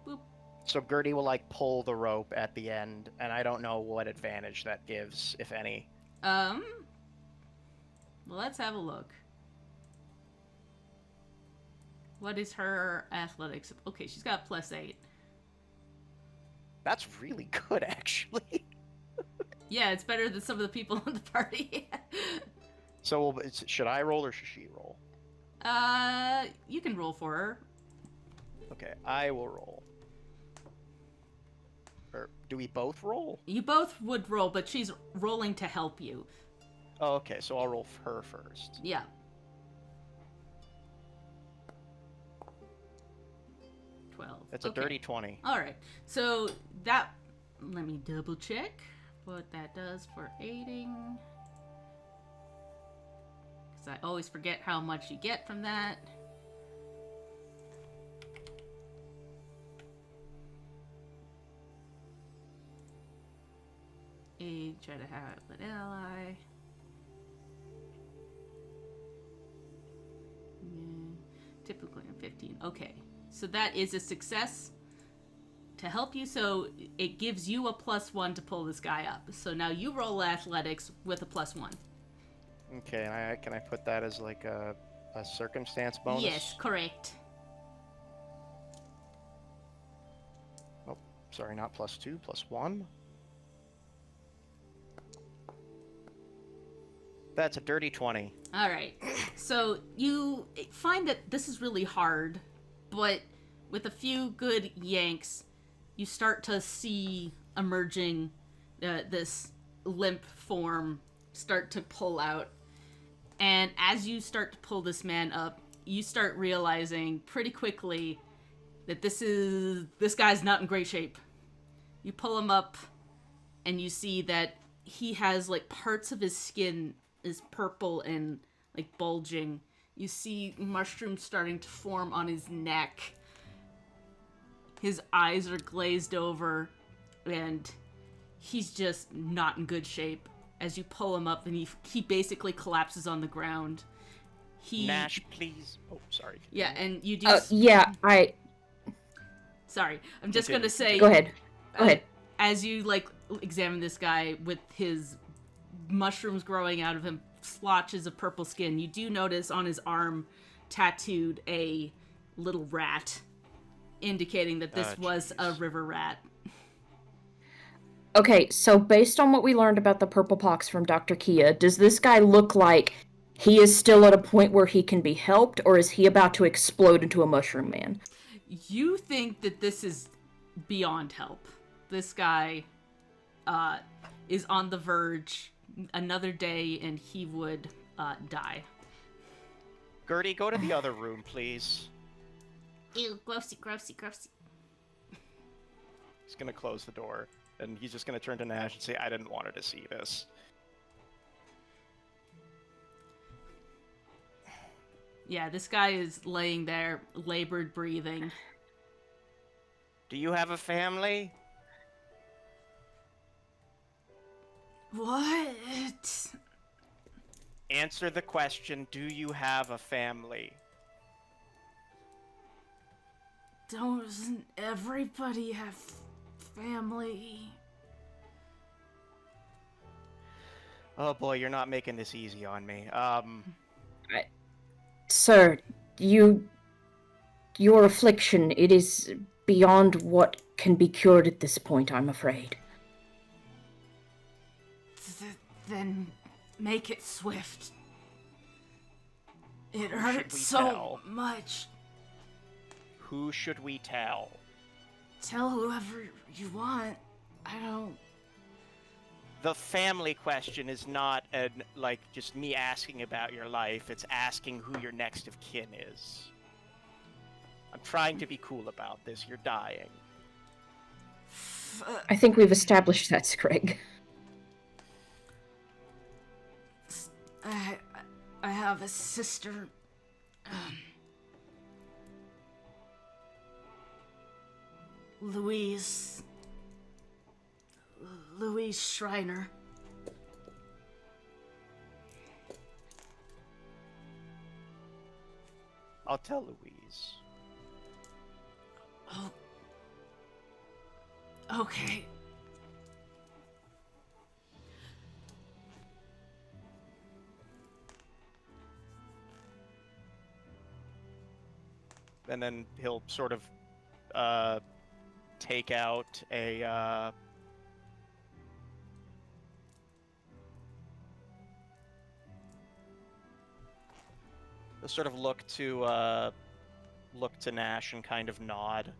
Boop. So Gertie will, like, pull the rope at the end, and I don't know what advantage that gives, if any. Well, let's have a look. What is her athletics? Okay, she's got +8. That's really good, actually. Yeah, it's better than some of the people in the party. So, should I roll or should she roll? You can roll for her. Okay, I will roll. Or do we both roll? You both would roll, but she's rolling to help you. Oh, okay, so I'll roll her first. Yeah. It's a dirty 20. All right. So that, let me double check what that does for aiding. 'Cause I always forget how much you get from that. Try to have an ally. Typically on 15. Okay, so that is a success to help you. So it gives you a +1 to pull this guy up. So now you roll athletics with a +1. Okay, and can I put that as like a circumstance bonus? Yes, correct. Oh, sorry, not +2, +1. That's a dirty 20. All right. So you find that this is really hard, but with a few good yanks, you start to see emerging this limp form start to pull out. And as you start to pull this man up, you start realizing pretty quickly that this guy's not in great shape. You pull him up and you see that he has like parts of his skin is purple and like bulging. You see mushrooms starting to form on his neck. His eyes are glazed over and he's just not in good shape. As you pull him up, and he basically collapses on the ground. Nash, please. Oh, sorry. Yeah, and you do. Sorry, I'm just gonna say. Go ahead. Go ahead. As you like examine this guy with his mushrooms growing out of him, splotches of purple skin, you do notice on his arm tattooed a little rat, indicating that this was a river rat. Okay, so based on what we learned about the purple pox from Dr. Kia, does this guy look like he is still at a point where he can be helped, or is he about to explode into a mushroom man? You think that this is beyond help. This guy is on the verge. Another day and he would die. Gertie, go to the other room, please. Ew, grossy, grossy, grossy. He's gonna close the door. And he's just going to turn to Nash and say, I didn't want her to see this. Yeah, this guy is laying there, labored breathing. Do you have a family? What? Answer the question, do you have a family? Doesn't everybody have family? Oh boy, you're not making this easy on me. Sir, your affliction, it is beyond what can be cured at this point, I'm afraid. Then make it swift. It hurts so much. Who should we tell? Tell whoever you want. I don't... The family question is not just me asking about your life. It's asking who your next of kin is. I'm trying to be cool about this. You're dying. I think we've established that, Screg. I have a sister. Louise Schreiner. I'll tell Louise. Oh. Okay. And then he'll sort of take out a he'll sort of look to Nash and kind of nod.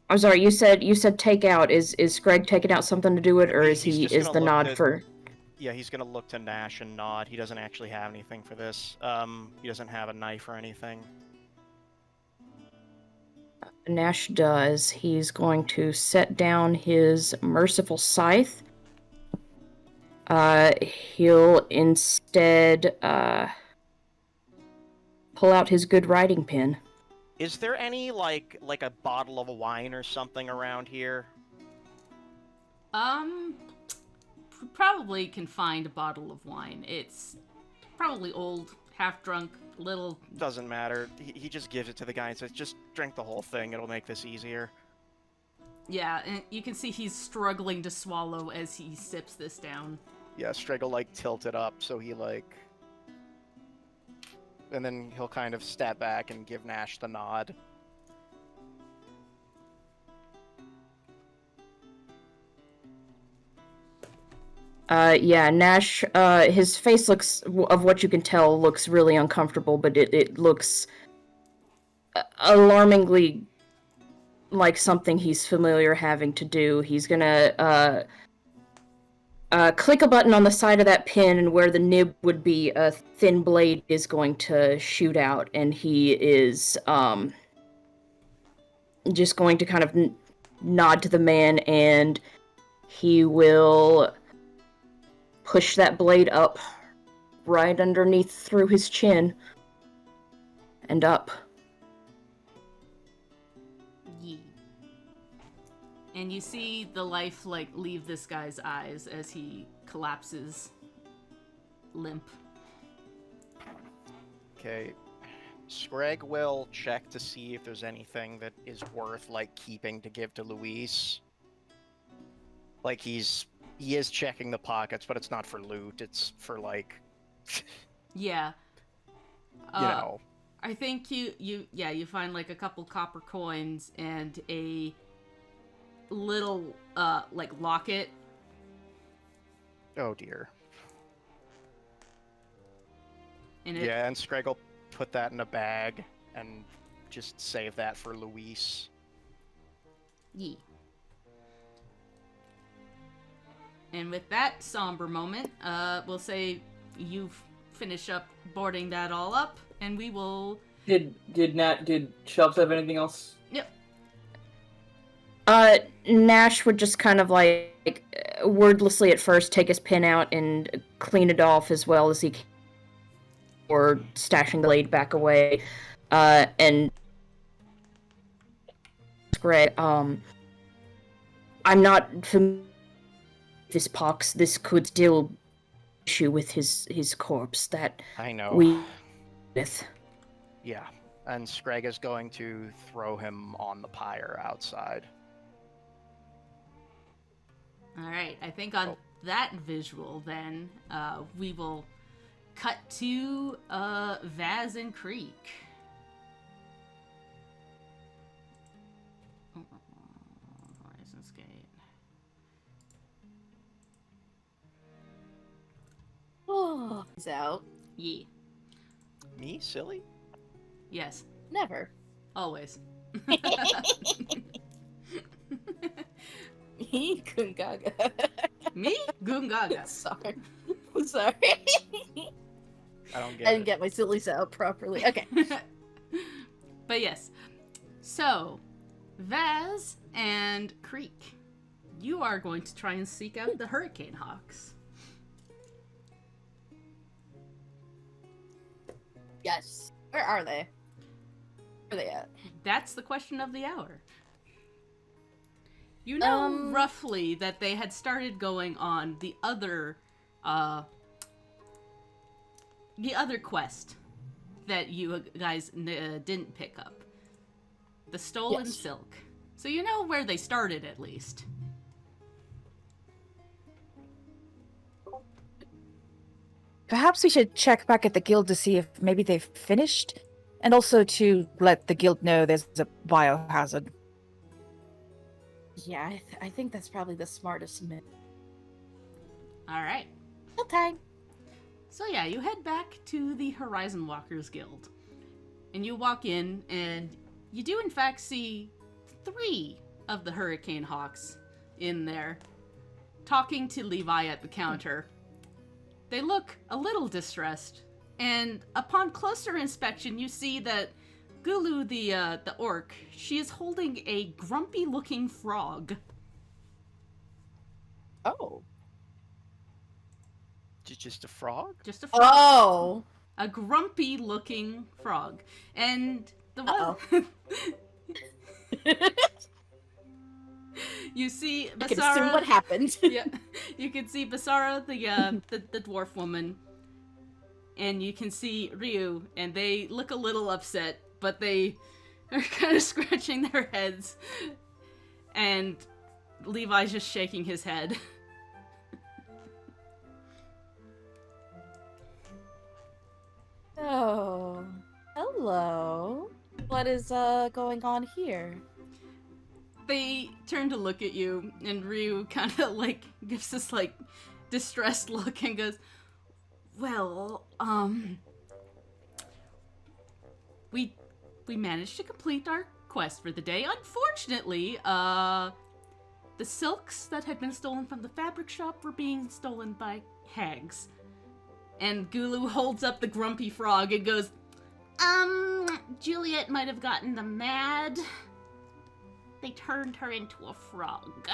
I'm sorry, you said take out. Is Greg taking out something to do it, or is He's he just is gonna the look nod at- for? he's gonna look to Nash and nod. He doesn't actually have anything for this. He doesn't have a knife or anything. Nash does. He's going to set down his merciful scythe. He'll instead pull out his good writing pen. Is there any like a bottle of wine or something around here? Probably can find a bottle of wine. It's probably old, half drunk, little. Doesn't matter. He just gives it to the guy and says, "Just drink the whole thing. It'll make this easier." Yeah, and you can see he's struggling to swallow as he sips this down. Yeah, Striggle like tilt it up so he like, and then he'll kind of step back and give Nash the nod. Yeah, Nash, his face looks, of what you can tell, looks really uncomfortable, but it looks alarmingly like something he's familiar having to do. He's gonna, click a button on the side of that pin, and where the nib would be, a thin blade is going to shoot out, and he is, just going to kind of nod to the man, and he will push that blade up right underneath through his chin and up. Yee. And you see the life like leave this guy's eyes as he collapses limp. Okay. Scrag will check to see if there's anything that is worth like keeping to give to Luis. Like he is checking the pockets, but it's not for loot. It's for like, Yeah. you know. I think you find like a couple copper coins and a little like locket. Oh dear. And Yeah, and Scrag will put that in a bag and just save that for Luis. Yee. And with that somber moment, we'll say you finish up boarding that all up, and we will. Did Shelps have anything else? Yep. Nash would just kind of like wordlessly at first take his pin out and clean it off as well as he can, or stashing the blade back away, and Scrag, I'm not familiar with this pox. This could still issue with his corpse that I know. we with. Yeah, and Scrag is going to throw him on the pyre outside. All right. I think on that visual, then we will cut to Vaz and Creek. Horizon's Gate. Oh, he's out. Yeah. Me, silly? Yes. Never. Always. Me, Gungaga. Me? Gungaga. Sorry. Sorry. I don't get I it. didn't get my sillies out properly. Okay. But yes. So, Vaz and Creek, you are going to try and seek out the Hurricane Hawks. Yes. Where are they? Where are they at? That's the question of the hour. You know roughly that they had started going on the other quest that you guys didn't pick up. The Stolen Yes. Silk. So you know where they started at least. Perhaps we should check back at the guild to see if maybe they've finished, and also to let the guild know there's a biohazard. Yeah, I think that's probably the smartest move. Alright. Okay. So yeah, you head back to the Horizon Walkers Guild. And you walk in, and you do in fact see 3 of the Hurricane Hawks in there, talking to Levi at the counter. they look a little distressed. And upon closer inspection, you see that Gulu, the orc, she is holding a grumpy-looking frog. Oh. Just a frog? Just a frog. Oh. A grumpy-looking frog. And the one... You see Basara... I can assume what happened. Yeah, you can see Basara, the dwarf woman, and you can see Ryu, and they look a little upset, but they are kind of scratching their heads, and Levi's just shaking his head. Oh, hello. What is going on here? They turn to look at you, and Ryu kind of like gives this like distressed look and goes, "Well, we managed to complete our quest for the day. Unfortunately, the silks that had been stolen from the fabric shop were being stolen by hags." And Gulu holds up the grumpy frog and goes, Juliet might have gotten them mad. They turned her into a frog.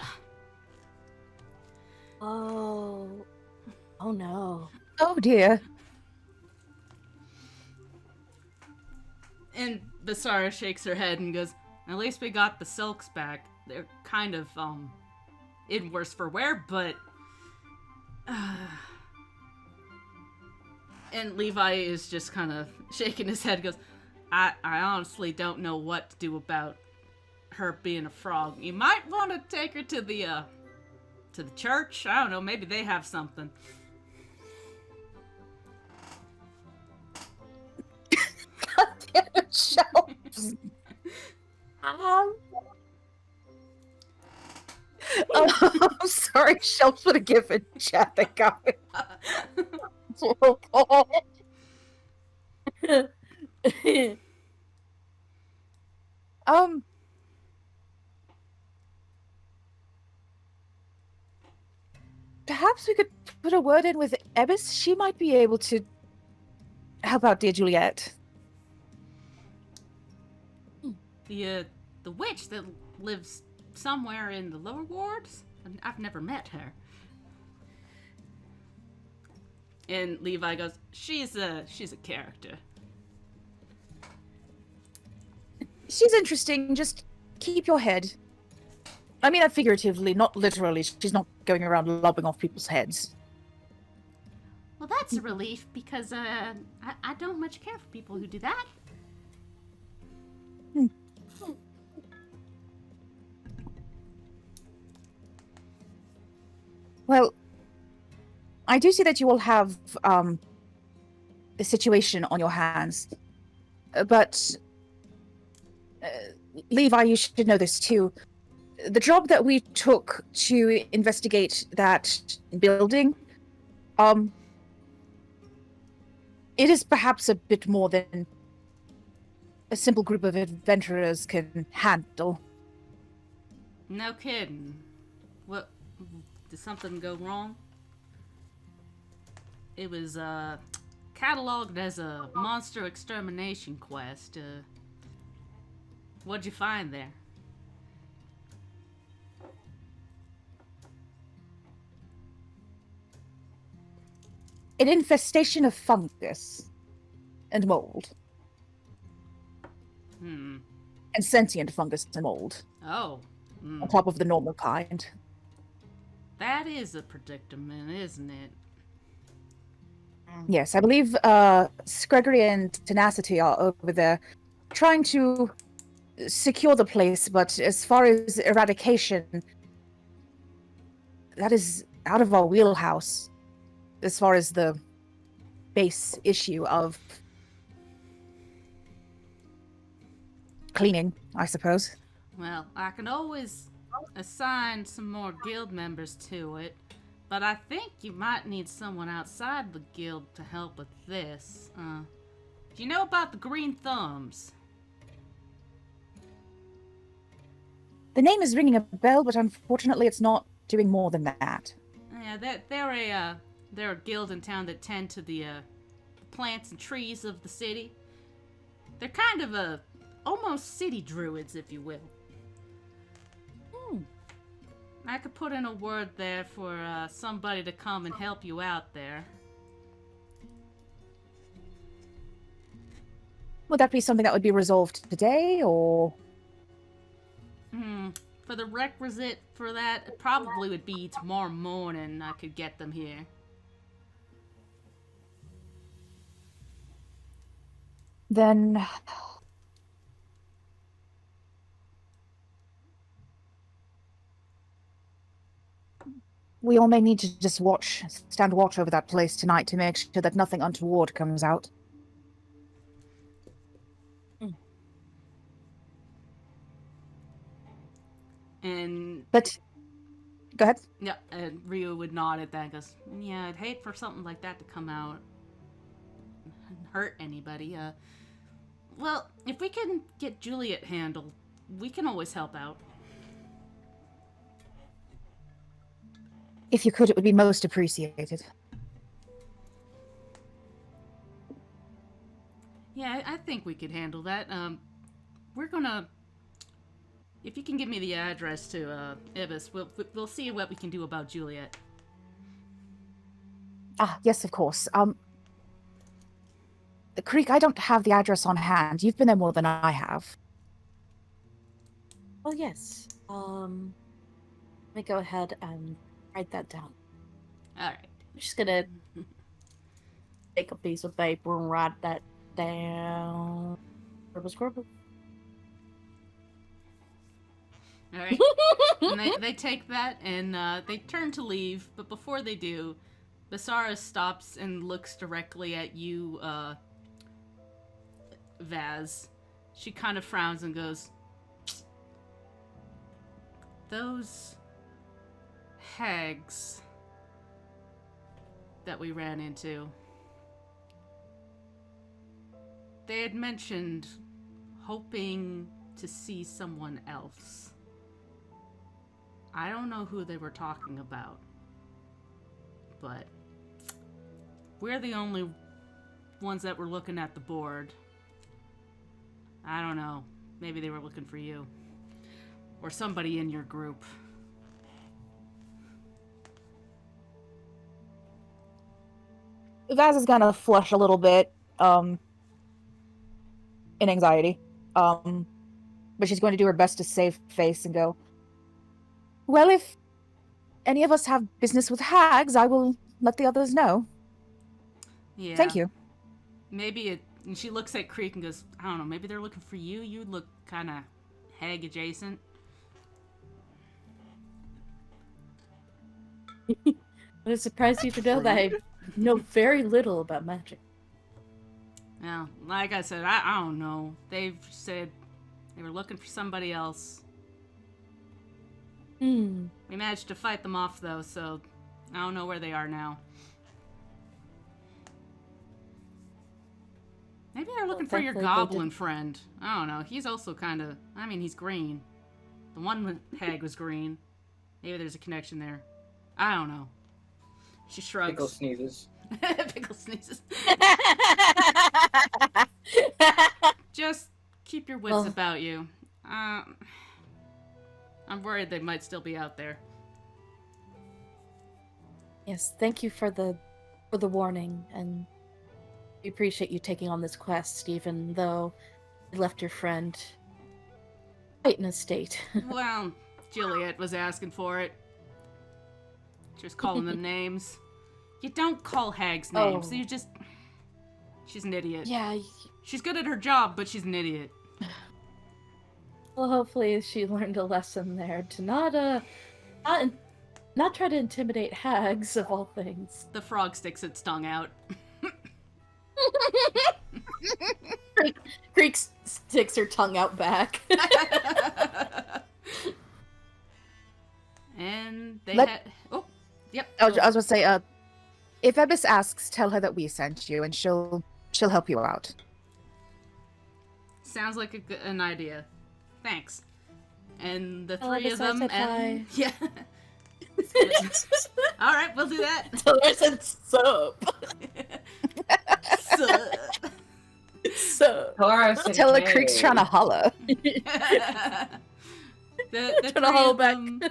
Oh. Oh no. Oh dear. And Basara shakes her head and goes, at least we got the silks back. They're kind of, in worse for wear, but... And Levi is just kind of shaking his head, goes, I honestly don't know what to do about her being a frog. You might want to take her to the church. I don't know, maybe they have something. Goddamn shelves. I'm sorry, shelves would have given chat that got me. Perhaps we could put a word in with Ebis. She might be able to help out dear Juliet. The witch that lives somewhere in the lower wards? I've never met her. And Levi goes, she's a character. She's interesting, just keep your head. I mean that figuratively, not literally. She's not going around lobbing off people's heads. Well, that's a relief, because I don't much care for people who do that. Well, I do see that you all have a situation on your hands. But Levi, you should know this too. The job that we took to investigate that building, it is perhaps a bit more than a simple group of adventurers can handle. No kidding. What? Did something go wrong? It was cataloged as a monster extermination quest. What'd you find there? An infestation of fungus and mold. And sentient fungus and mold. Oh. On top of the normal kind. That is a predicament, isn't it? Yes, I believe Gregory and Tenacity are over there trying to secure the place, but as far as eradication, that is out of our wheelhouse as far as the base issue of cleaning, I suppose. Well, I can always assign some more guild members to it, but I think you might need someone outside the guild to help with this. Do you know about the Green Thumbs? The name is ringing a bell, but unfortunately it's not doing more than that. Yeah, they're a There are guilds in town that tend to the plants and trees of the city. They're kind of almost city druids, if you will. I could put in a word there for somebody to come and help you out there. Would that be something that would be resolved today, or? For the requisite for that, it probably would be tomorrow morning I could get them here. Then we all may need to just stand watch over that place tonight to make sure that nothing untoward comes out. But go ahead. Yeah, and Ryu would nod at that and goes, yeah, I'd hate for something like that to come out and hurt anybody. Well, if we can get Juliet handled, we can always help out. If you could, it would be most appreciated. Yeah, I think we could handle that. We're gonna... If you can give me the address to Ibis, we'll see what we can do about Juliet. Yes, of course. Creek, I don't have the address on hand. You've been there more than I have. Oh, yes. Let me go ahead and write that down. Alright. I'm just gonna take a piece of paper and write that down. Scribble. Alright. And they take that and they turn to leave, but before they do, Basara stops and looks directly at you, Vaz. She kind of frowns and goes, those hags that we ran into, they had mentioned hoping to see someone else. I don't know who they were talking about, but we're the only ones that were looking at the board. I don't know. Maybe they were looking for you. Or somebody in your group. Vaz is gonna flush a little bit, in anxiety. But she's going to do her best to save face and go, well, if any of us have business with hags, I will let the others know. Yeah. Thank you. Maybe and she looks at Creek and goes, I don't know, maybe they're looking for you? You look kind of hag adjacent. I'm surprised you to know that I know very little about magic. Yeah, like I said, I don't know. They've said they were looking for somebody else. We managed to fight them off, though, so I don't know where they are now. Maybe they're looking for your goblin friend. I don't know. He's also kind of... I mean, he's green. The one hag was green. Maybe there's a connection there. I don't know. She shrugs. Pickle sneezes. Pickle sneezes. Just keep your wits about you. I'm worried they might still be out there. Yes, thank you for the warning, and we appreciate you taking on this quest, even though you left your friend quite in a state. Well, Juliet was asking for it. Just calling them names. You don't call hags names. You just... She's an idiot. Yeah. She's good at her job, but she's an idiot. Well, hopefully she learned a lesson there to not try to intimidate hags, of all things. The frog sticks its tongue out. Creek sticks her tongue out back. And they had... Oh, yep. I was going to say, if Ebis asks, tell her that we sent you, and she'll help you out. Sounds like an idea. Thanks. And the I'll three of them... and... Yeah. All right, we'll do that. Tell her said sup. Sup. Sup. Clara said, Tell her hey. Creek's trying to holla. The Trying to three haul of back. them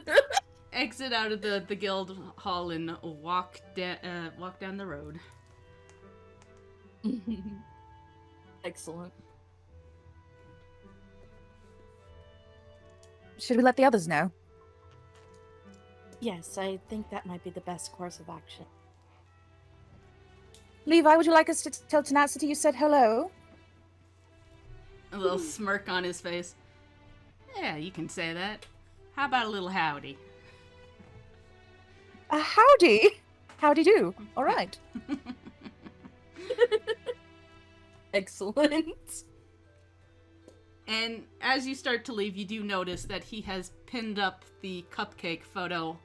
exit out of the guild hall and walk down the road. Excellent. Should we let the others know? Yes, I think that might be the best course of action. Levi, would you like us to tell Tenacity you said hello? A little smirk on his face. Yeah, you can say that. How about a little howdy? Howdy. Howdy do. All right. Excellent. And as you start to leave, you do notice that he has pinned up the cupcake photo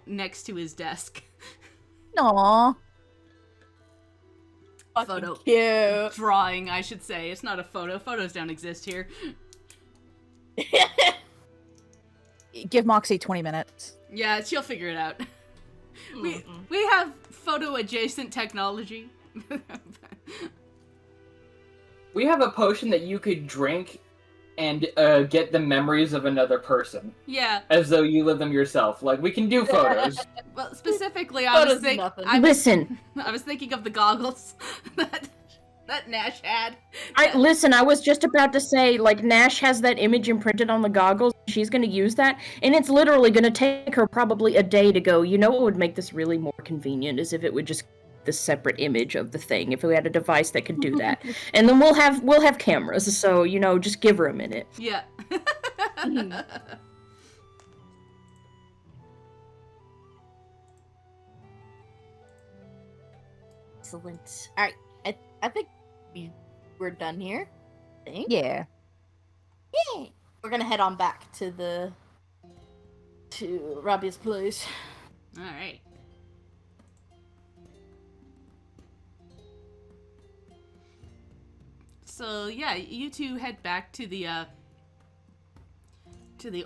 next to his desk. Aw. Photo. Cute. Drawing, I should say. It's not a photo. Photos don't exist here. Give Moxie 20 minutes. Yeah, she'll figure it out. We have photo adjacent technology. We have a potion that you could drink and get the memories of another person. Yeah. As though you live them yourself. Like, we can do photos. Well, specifically, I was Listen, I was thinking of the goggles that Nash had. listen, I was just about to say, like, Nash has that image imprinted on the goggles. She's gonna use that, and it's literally gonna take her probably a day to go, you know what would make this really more convenient is if it would just the separate image of the thing, if we had a device that could do that. And then we'll have cameras, so, you know, just give her a minute. Yeah. Excellent. Alright, I think we're done here. I think. Yeah. Yay! We're gonna head on back to Robbie's place. All right. So yeah, you two head back to the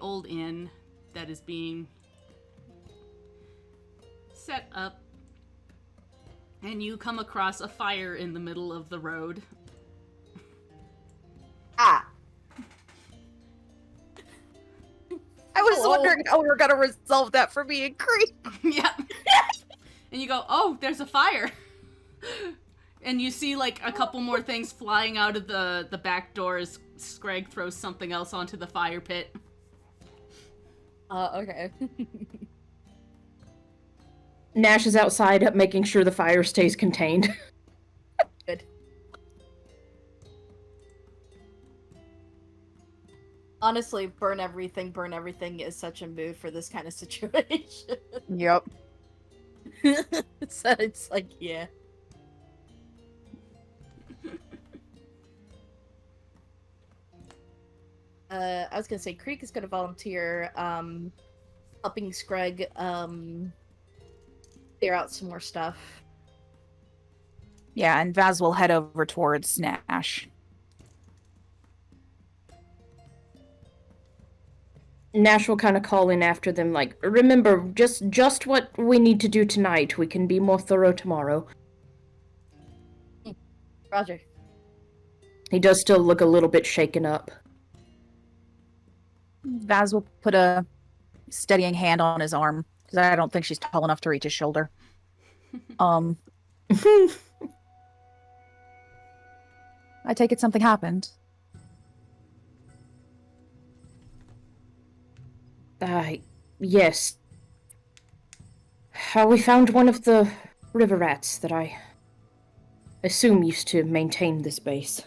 old inn that is being set up, and you come across a fire in the middle of the road. Ah! I was Hello. wondering how we were gonna resolve that for me and Creek. Yeah. And you go, oh, there's a fire. And you see, like, a couple more things flying out of the back door as Scrag throws something else onto the fire pit. Okay. Nash is outside making sure the fire stays contained. Good. Honestly, burn everything is such a mood for this kind of situation. Yep. So it's like, yeah. I was gonna say Creek is gonna volunteer helping Scrag clear out some more stuff. Yeah, and Vaz will head over towards Nash. Nash will kind of call in after them, like, remember, just what we need to do tonight. We can be more thorough tomorrow. Roger. He does still look a little bit shaken up. Vaz will put a steadying hand on his arm, because I don't think she's tall enough to reach his shoulder. I take it something happened. Yes. We found one of the river rats that I assume used to maintain this base.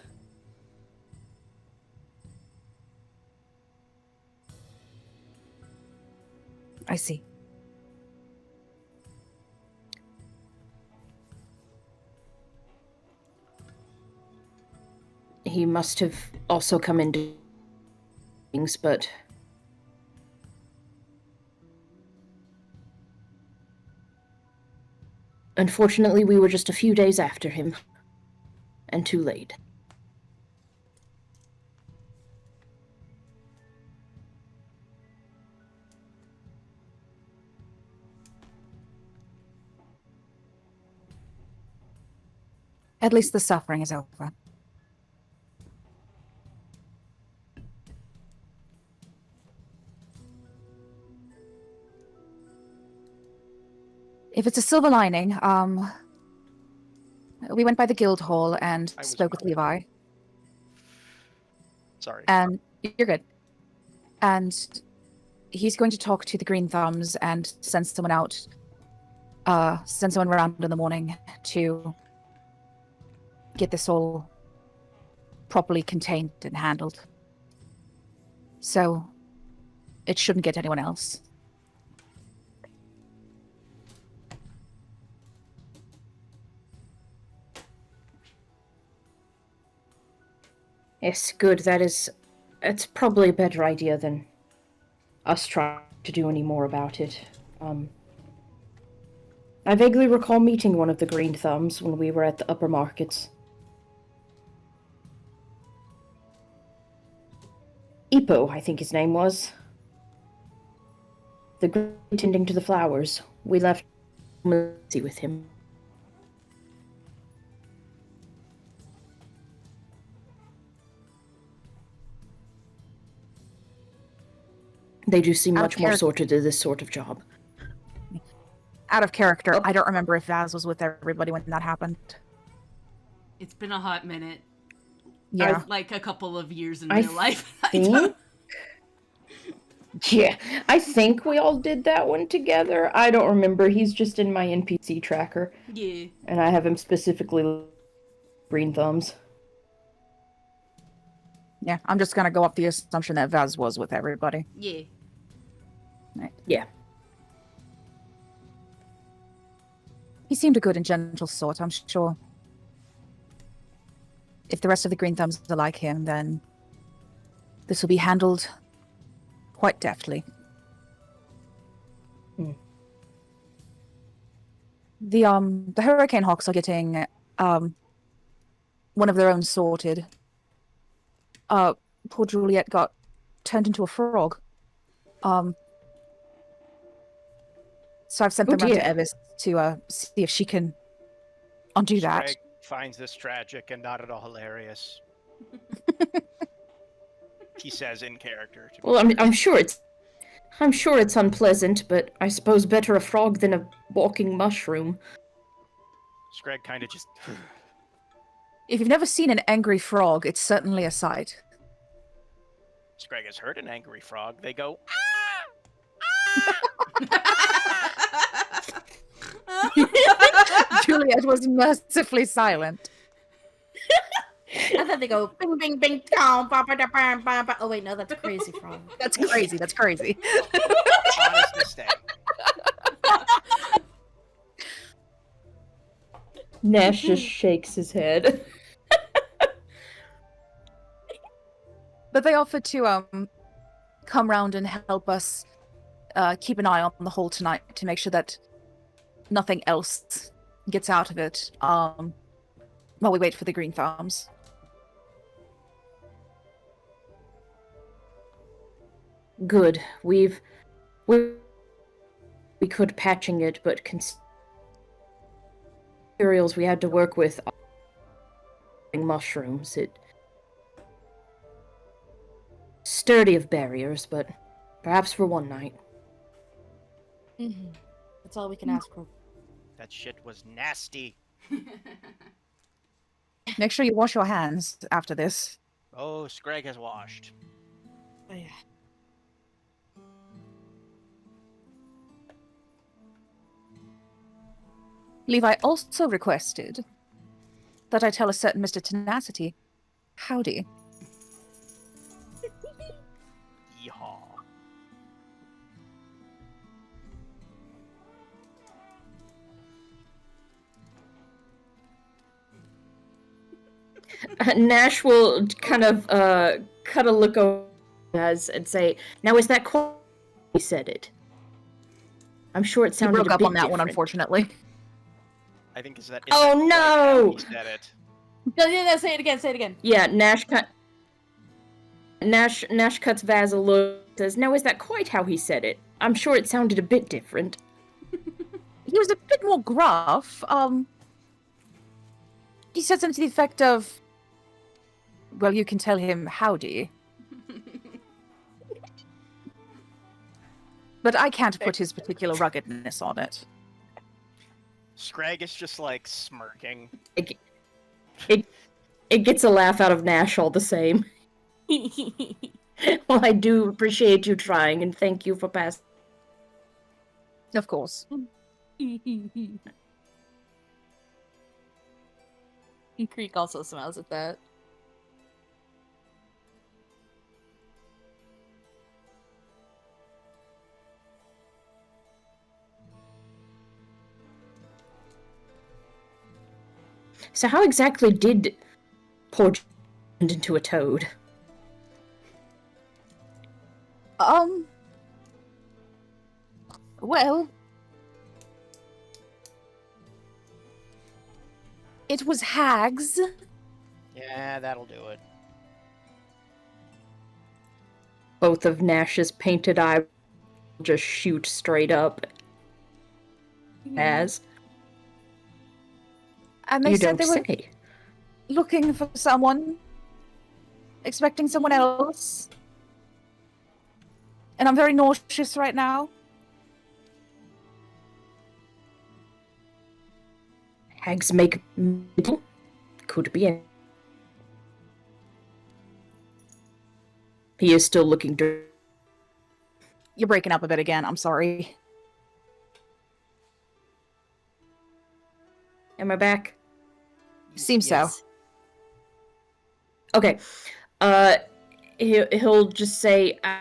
I see. He must have also come into things, but unfortunately we were just a few days after him, and too late. At least the suffering is over. If it's a silver lining, we went by the guild hall and I was spoke with wondering. Levi. Sorry. And you're good. And he's going to talk to the Green Thumbs and send someone out, send someone around in the morning to get this all properly contained and handled. So it shouldn't get anyone else. Yes, good. That's probably a better idea than us trying to do any more about it. I vaguely recall meeting one of the Green Thumbs when we were at the upper markets. Ipo, I think his name was. The girl tending to the flowers. We left with him. They do seem Out of much more character. sorted to this sort of job. Out of character, Oh. I don't remember if Vaz was with everybody when that happened. It's been a hot minute. Yeah. Like a couple of years in I real life. I think- don't- Yeah, I think we all did that one together. I don't remember. He's just in my NPC tracker, Yeah. and I have him specifically Green Thumbs. Yeah, I'm just gonna go off the assumption that Vaz was with everybody. Yeah. Yeah. He seemed a good and gentle sort, I'm sure. If the rest of the Green Thumbs are like him, then this will be handled quite deftly. Hmm. The Hurricane Hawks are getting one of their own sorted. Poor Juliet got turned into a frog. So I've sent Oh, them around to dear. Evis to see if she can undo that. Greg finds this tragic and not at all hilarious. He says in character. To be Well, I'm fair. sure it's unpleasant, but I suppose better a frog than a walking mushroom. Greg kind of just. If you've never seen an angry frog, it's certainly a sight. Greg has heard an angry frog. They go. Juliet was mercifully silent. I thought they go bing bing bing down ba ba da bam bam ba. Oh wait, no, that's Crazy Frog. That's crazy. That's crazy. Honest mistake. Nash just shakes his head. But they offered to come round and help us keep an eye on the hole tonight to make sure that nothing else gets out of it while we wait for the Green Thumbs. Good. We could patching it, but materials we had to work with are mushrooms. It sturdy of barriers, but perhaps for one night. That's all we can ask for. That shit was nasty. Make sure you wash your hands after this. Oh, Greg has washed. Oh, yeah. Levi also requested that I tell a certain Mr. Tenacity, howdy. Yeehaw. Nash will kind of cut a look over as and say, "Now is that quite how he said it? I'm sure it He sounded broke a up bit on that one, different." unfortunately. I think is that. Oh, that no! Like how he said it. No, say it again. Say it again. Yeah, Nash cuts Vaz a look, says, "Now is that quite how he said it? I'm sure it sounded a bit different." He was a bit more gruff. He said something to the effect of, well, you can tell him howdy. But I can't put his particular ruggedness on it. Scrag is just like smirking. It gets a laugh out of Nash all the same. Well, I do appreciate you trying, and thank you for passing. Of course. Creek also smiles at that. So how exactly did poor turn into a toad? Well, it was hags. Yeah, that'll do it. Both of Nash's painted eyes just shoot straight up. As And they you said don't they were say. looking for someone, expecting someone else. And I'm very nauseous right now. Hags make middle? Could be it. He is still looking You're breaking up a bit again. I'm sorry. Am I back? Seems so. Okay. He'll just say, a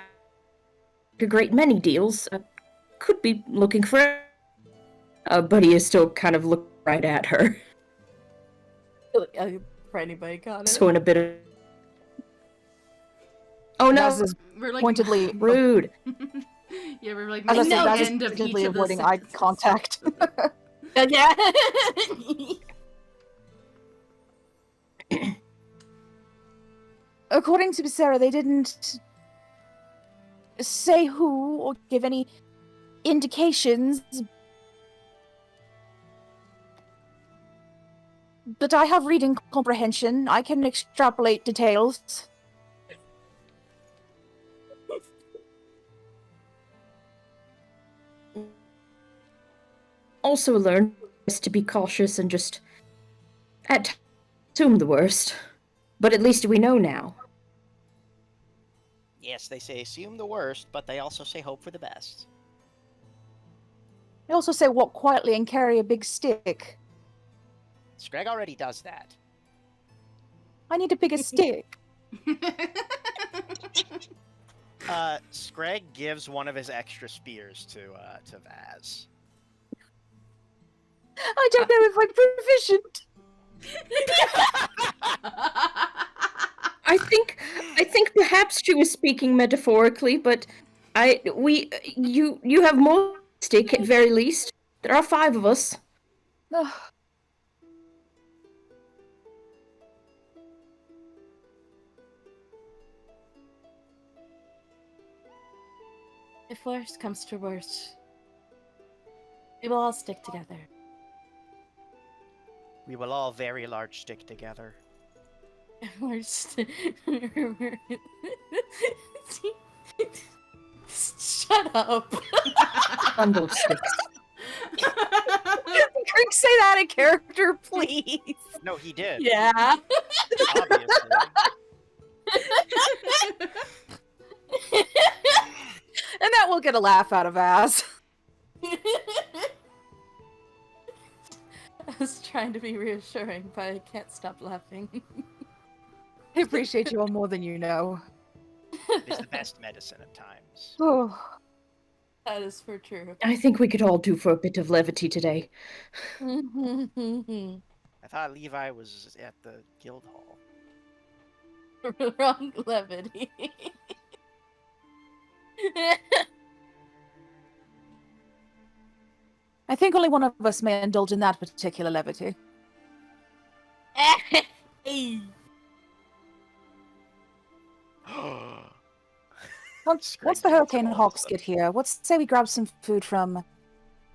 great many deals. Could be looking for. But he is still kind of looking right at her. For anybody got it. So in a bit of. Oh no! Naz is We're like pointedly Rude. Yeah, we're like As I making said, the Naz is end of each pointedly of the avoiding eye sentences. contact. Yeah. According to Sarah, they didn't say who or give any indications. But I have reading comprehension. I can extrapolate details. Also learn to be cautious and just assume the worst. But at least we know now. Yes, they say assume the worst, but they also say hope for the best. They also say walk quietly and carry a big stick. Scrag already does that. I need a bigger stick. Scrag gives one of his extra spears to Vaz. I don't know if I'm proficient. I think perhaps she was speaking metaphorically, but you have more stick at very least. There are 5 of us. Ugh. If worst comes to worst, we will all stick together. We will all very large stick together. Shut up. Bundle of sticks. Crick, say that in character, please. No, he did. Yeah. Obviously. And that will get a laugh out of Vaz. I was trying to be reassuring, but I can't stop laughing. I appreciate you all more than you know. It's the best medicine at times. Oh. That is for true. I think we could all do for a bit of levity today. I thought Levi was at the guild hall. Wrong levity. I think only one of us may indulge in that particular levity. Once the Hurricane Hawks get here, let's say we grab some food from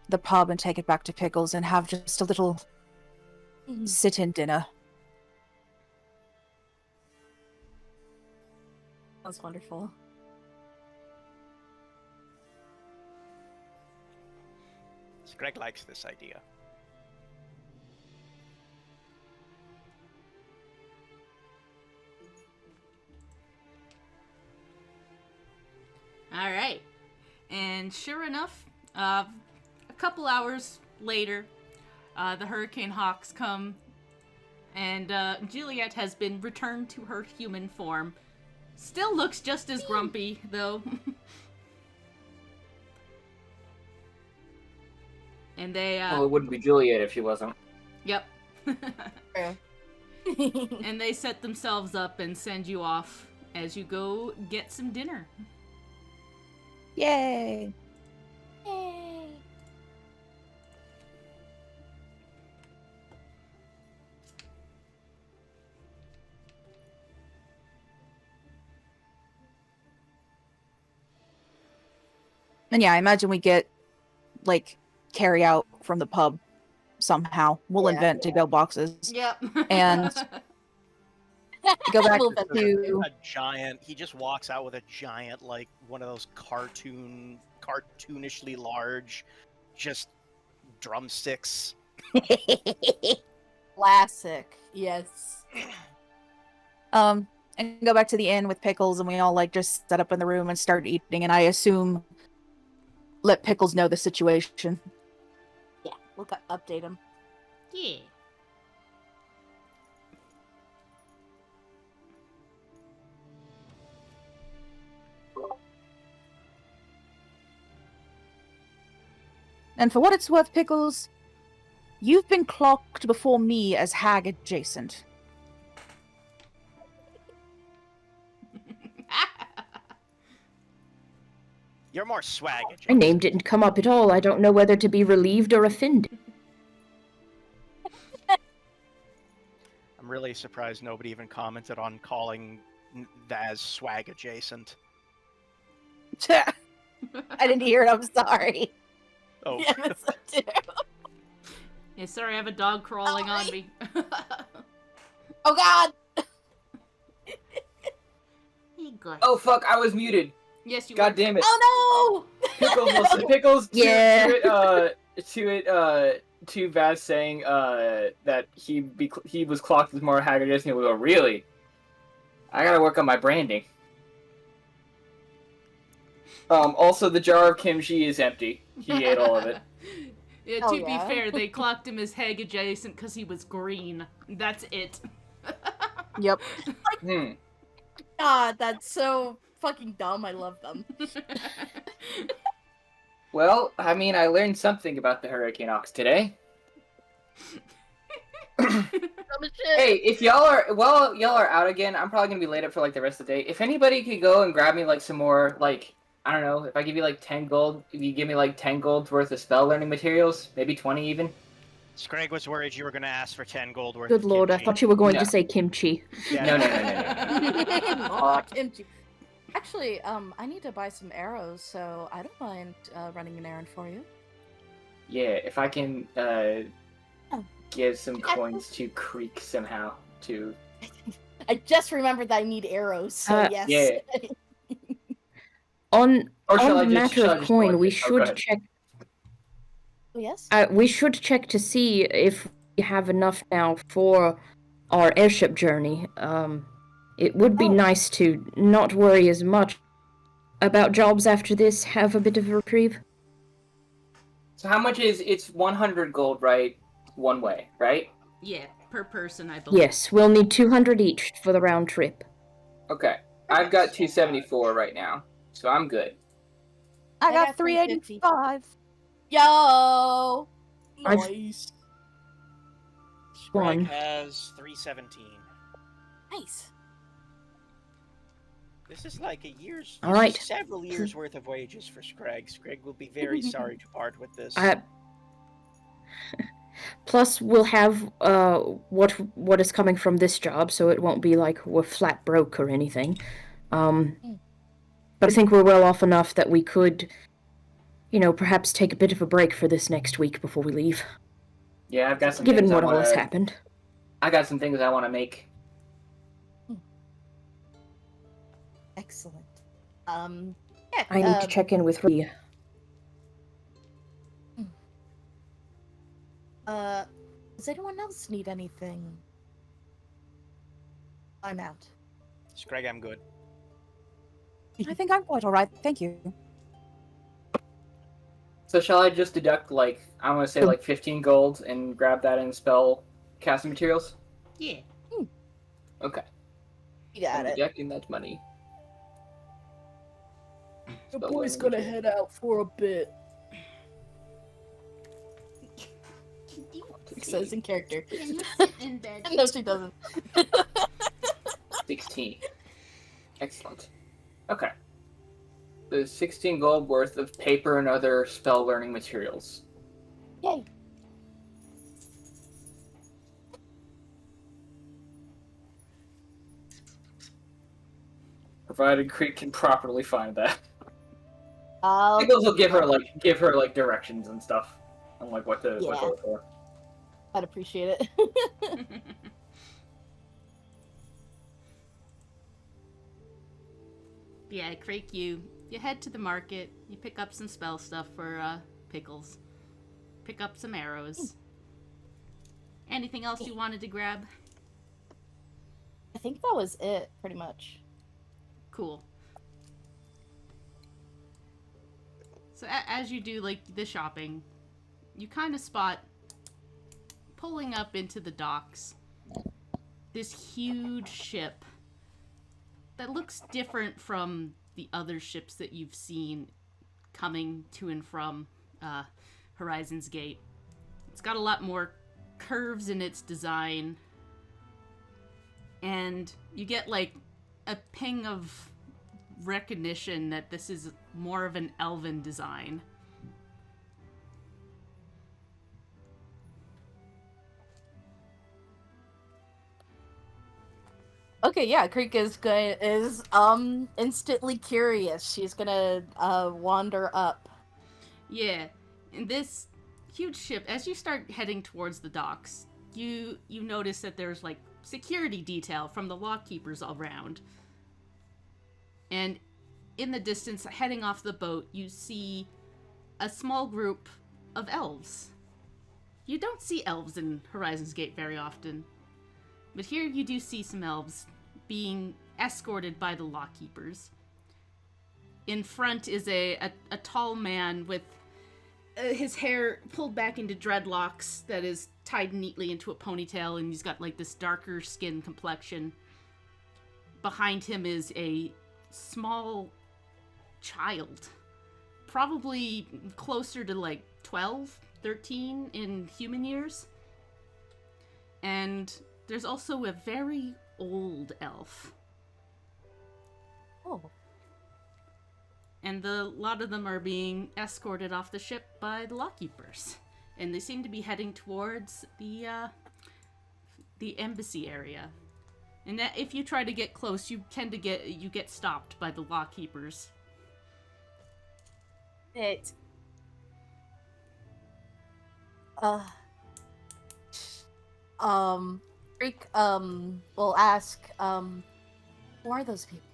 the pub and take it back to Pickles and have just a little sit-in dinner. was wonderful. Greg likes this idea. All right. And sure enough, a couple hours later, the Hurricane Hawks come, and Juliet has been returned to her human form. Still looks just as grumpy, though. And they, Well, it wouldn't be Juliet if she wasn't. Yep. True. And they set themselves up and send you off as you go get some dinner. Yay! Yay. And yeah, I imagine we get, like, carry out from the pub somehow. We'll Yeah. invent to-go boxes. Yep. And go back Little bit to... A giant. He just walks out with a giant, like one of those cartoonishly large, just drumsticks. Classic. Yes. And go back to the inn with Pickles, and we all, like, just set up in the room and start eating, and I assume let Pickles know the situation. Yeah. We'll update him. Yeah. And for what it's worth, Pickles, you've been clocked before me as hag adjacent. You're more swag. My name didn't come up at all. I don't know whether to be relieved or offended. I'm really surprised nobody even commented on calling Vaz swag adjacent. I didn't hear it, I'm sorry. Oh, Yeah, that's up too. Yeah, sorry, I have a dog crawling on me. Oh God! Hey, good. Oh fuck! I was muted. Yes, you God were. damn it! Oh no! Pickles. Yeah. To Vaz saying that he was clocked as more haggard, and he would go, really? I gotta work on my branding. Also, the jar of kimchi is empty. He ate all of it. Yeah, Oh, to yeah. be fair, they clocked him as hag adjacent because he was green. That's it. Yep. God, that's so fucking dumb. I love them. Well, I mean, I learned something about the Hurricane Ox today. Hey, if y'all are out again, I'm probably gonna be late up for like the rest of the day. If anybody could go and grab me like some more, like, I don't know, if I give you like 10 gold, if you give me like 10 gold's worth of spell learning materials, maybe 20 even. Scrag was worried you were going to ask for 10 gold worth. Good of lord, I kimchi. thought you were going No. to say kimchi. Yeah. No. Oh, kimchi. Actually, I need to buy some arrows, so I don't mind running an errand for you. Yeah, if I can give some coins to Creek somehow to. I just remembered that I need arrows, so yes. Yeah. On Or shall the I just- matter shall I of just coin, collect we it? Oh, go should ahead. check. Oh, yes? We should check to see if we have enough now for our airship journey. It would be Oh. nice to not worry as much about jobs after this. Have a bit of a reprieve. So how much is it's 100 gold, right? One way, right? Yeah, per person, I believe. Yes, we'll need 200 each for the round trip. Okay, I've got 274 right now, so I'm good. I got got 385. Yo! I've- Nice. One. Scrag has 317. Nice. This is like a year's, All right. several years worth of wages for Scrag. Scrag will be very sorry to part with this. Plus, we'll have what is coming from this job, so it won't be like we're flat broke or anything. But I think we're well off enough that we could, perhaps take a bit of a break for this next week before we leave. Yeah, I've got some. Given things what I all has wanna- happened. I got some things I want to make. Excellent. Yeah. I need to check in with Ree. Does anyone else need anything? I'm out. Scrag, I'm good. I think I'm quite alright, thank you. So shall I just deduct, like, I want to say, like, 15 gold and grab that in spell casting materials? Yeah. Okay. You got I'm it. deducting that money. The Spell boy's learning gonna material. head out for a bit. Says in character. Can you sit in bed? No, she doesn't. 16. Excellent. Okay. There's 16 gold worth of paper and other spell learning materials. Yay. Provided Creek can properly find that. I'll Pickles will give her like directions and stuff on like what to look for. I'd appreciate it. Yeah, Crake, you head to the market, you pick up some spell stuff for Pickles. Pick up some arrows. Anything else you wanted to grab? I think that was it, pretty much. Cool. So as you do like the shopping, you kind of spot pulling up into the docks this huge ship that looks different from the other ships that you've seen coming to and from Horizon's Gate. It's got a lot more curves in its design, and you get like a ping of recognition that this is more of an elven design. Okay, yeah, Creek is instantly curious. She's gonna wander up. Yeah, in this huge ship, as you start heading towards the docks, you notice that there's like security detail from the lockkeepers around. And in the distance, heading off the boat, you see a small group of elves. You don't see elves in Horizon's Gate very often, but here you do see some elves being escorted by the lockkeepers. In front is a tall man with his hair pulled back into dreadlocks that is tied neatly into a ponytail, and he's got like this darker skin complexion. Behind him is a small child, probably closer to like 12, 13 in human years. And there's also a very old elf. Oh. And a lot of them are being escorted off the ship by the lockkeepers. And they seem to be heading towards the embassy area. And that if you try to get close, you get stopped by the lockkeepers. Creek will ask, who are those people?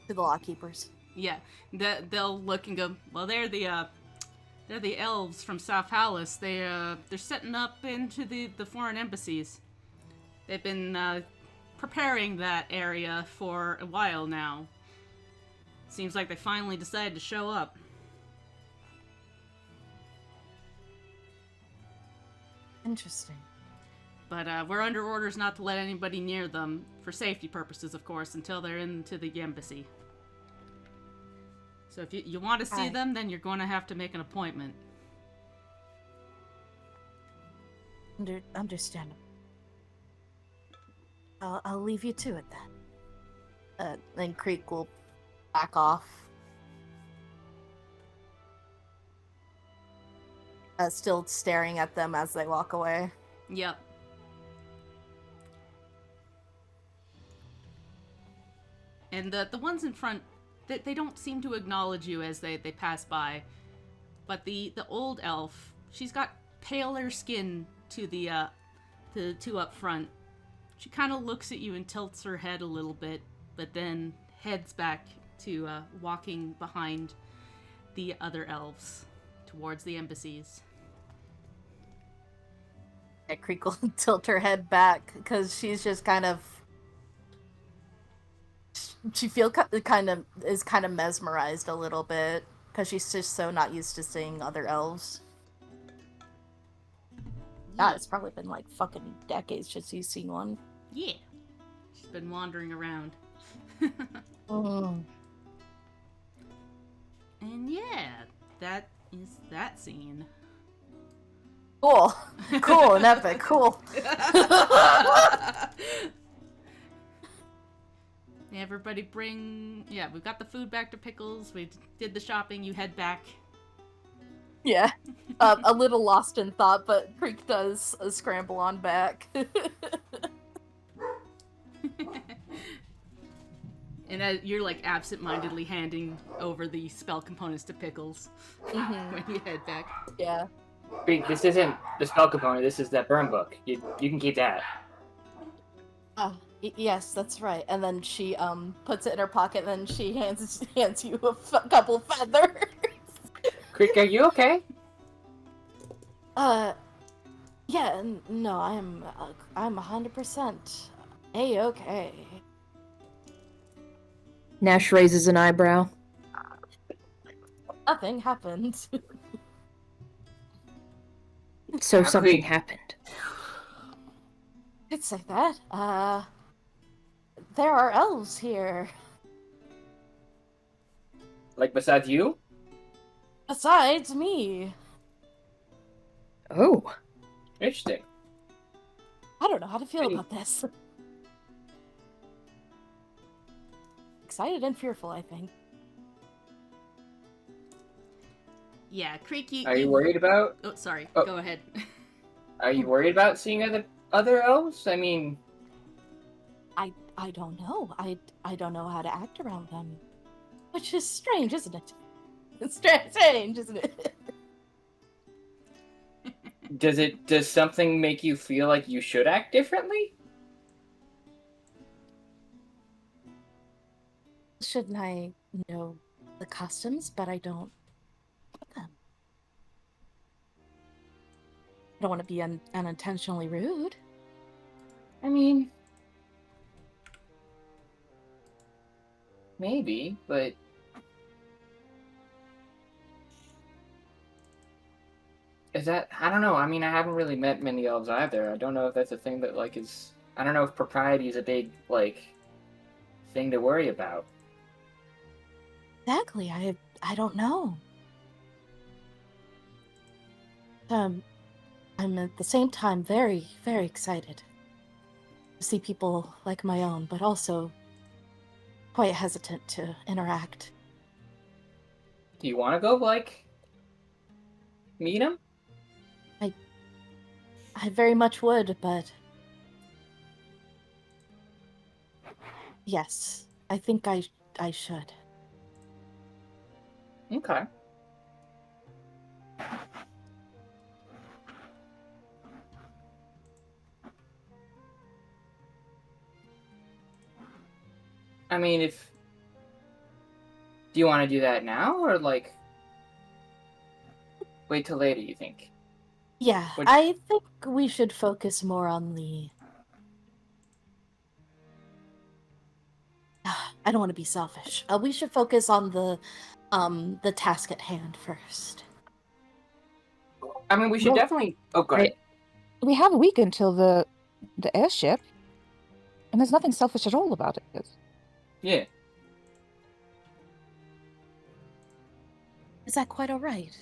To the lockkeepers. Yeah, they'll look and go, well, they're the elves from South Hallis. They're setting up into the foreign embassies. They've been preparing that area for a while now. Seems like they finally decided to show up. Interesting. But we're under orders not to let anybody near them, for safety purposes, of course, until they're into the embassy. So if you want to see them, then you're going to have to make an appointment. Understandable. I'll leave you to it then. Then Creek will back off. Still staring at them as they walk away. Yep. And the ones in front, they don't seem to acknowledge you as they pass by. But the old elf, she's got paler skin to the two up front. She kind of looks at you and tilts her head a little bit, but then heads back to walking behind the other elves towards the embassies. Creek will tilt her head back because she's just kind of. She is kind of mesmerized a little bit because she's just so not used to seeing other elves. God, it's probably been like fucking decades since she's seen one. Yeah. She's been wandering around. Mm. And yeah, that is that scene. Cool. Cool and epic. Cool. Everybody bring... Yeah, we've got the food back to Pickles. We did the shopping. You head back. Yeah. A little lost in thought, but Creek does scramble on back. And you're like absent-mindedly handing over the spell components to Pickles when you head back. Yeah. Creek, this isn't the spell component, this is that burn book. You can keep that. Yes, that's right. And then she puts it in her pocket, and then she hands you a couple feathers. Creek, are you okay? Yeah, no, I'm 100% A-okay. Nash raises an eyebrow. Nothing happened. So something happened. Could say that. There are elves here. Like, besides you? Besides me. Oh. Interesting. I don't know how to feel about this. Excited and fearful, I think. Yeah, Creek, Are you worried about... Oh, sorry. Oh. Go ahead. Are you worried about seeing other elves? I mean... I don't know. I don't know how to act around them. Which is strange, isn't it? It's strange, isn't it? Does something make you feel like you should act differently? Shouldn't I know the customs, but I don't know them. I don't want to be unintentionally rude. I mean... Maybe, but... Is that... I don't know. I mean, I haven't really met many elves either. I don't know if that's a thing that, like, is... I don't know if propriety is a big, like, thing to worry about. Exactly. I don't know. I'm at the same time very, very excited to see people like my own, but also quite hesitant to interact. Do you want to go, like, meet him? I very much would, but... Yes, I think I should. Okay. I mean, do you want to do that now, or, like, wait till later, you think? Yeah, I think we should focus more on the... I don't want to be selfish. We should focus on the task at hand first. I mean, we should definitely... Oh, go ahead. We have a week until the airship, and there's nothing selfish at all about it. Yeah. Is that quite all right?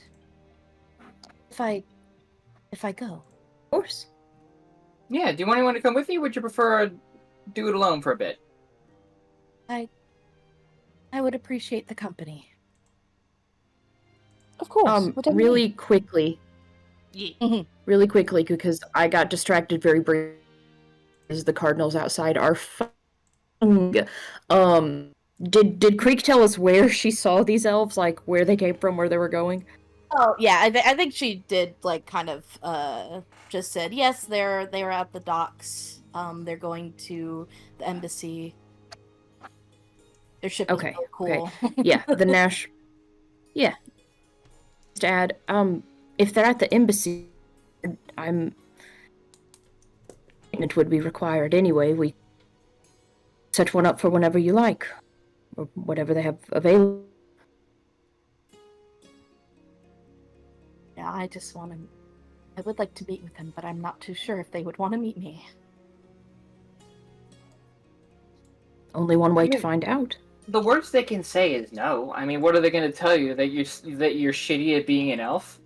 If I go? Of course. Yeah, do you want anyone to come with you, or would you prefer do it alone for a bit? I would appreciate the company. Of course. Really quickly. Yeah. Really quickly, because I got distracted very briefly as the cardinals outside are fucking... Did Creek tell us where she saw these elves? Like, where they came from, where they were going? Oh, yeah, I think she did, like, kind of, just said, yes, they were at the docks, They're going to the embassy. Their ship is Okay, really cool. Yeah, the Nash. Yeah. Dad, if they're at the embassy, it would be required anyway. We set one up for whenever you like, or whatever they have available. Yeah, I would like to meet with them, but I'm not too sure if they would want to meet me. Only one way to find out. The worst they can say is no. I mean, what are they going to tell you? That you're shitty at being an elf?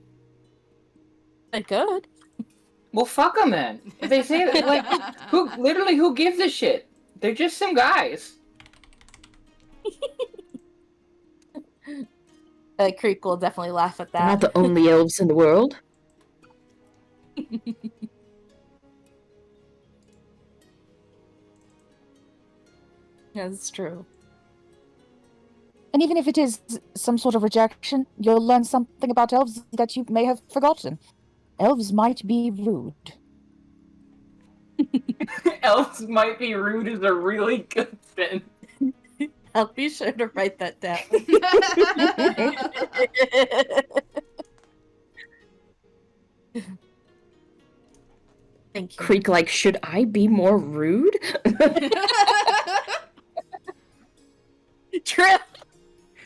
I could. Well, fuck them then. If they say that, like, who gives a shit? They're just some guys. Creek will definitely laugh at They're that. not the only elves in the world. That's true. And even if it is some sort of rejection, you'll learn something about elves that you may have forgotten. Elves might be rude. Elves might be rude is a really good thing. I'll be sure to write that down. Thank you. Creek, like, should I be more rude? True. Have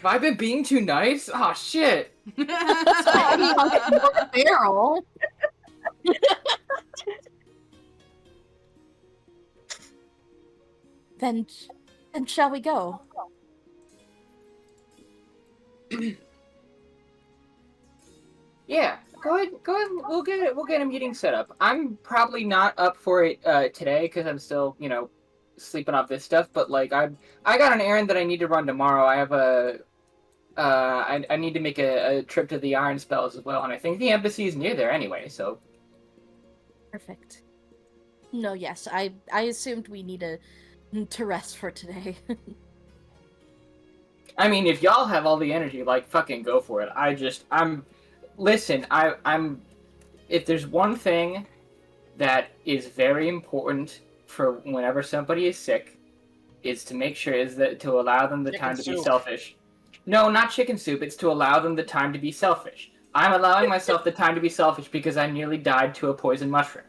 I been being too nice? Oh shit. Barrel. Then shall we go? Yeah, go ahead. We'll get a meeting set up. I'm probably not up for it today because I'm still, sleeping off this stuff. But like, I got an errand that I need to run tomorrow. I have I need to make a trip to the Iron Spells as well, and I think the embassy is near there anyway. So Perfect. No, yes, I assumed we need to rest for today. I mean, if y'all have all the energy, like, fucking go for it. Listen, I'm. If there's one thing that is very important for whenever somebody is sick, is to make sure is that to allow them the Chicken time to be soup. selfish. No, not chicken soup. It's to allow them the time to be selfish. I'm allowing myself the time to be selfish because I nearly died to a poison mushroom.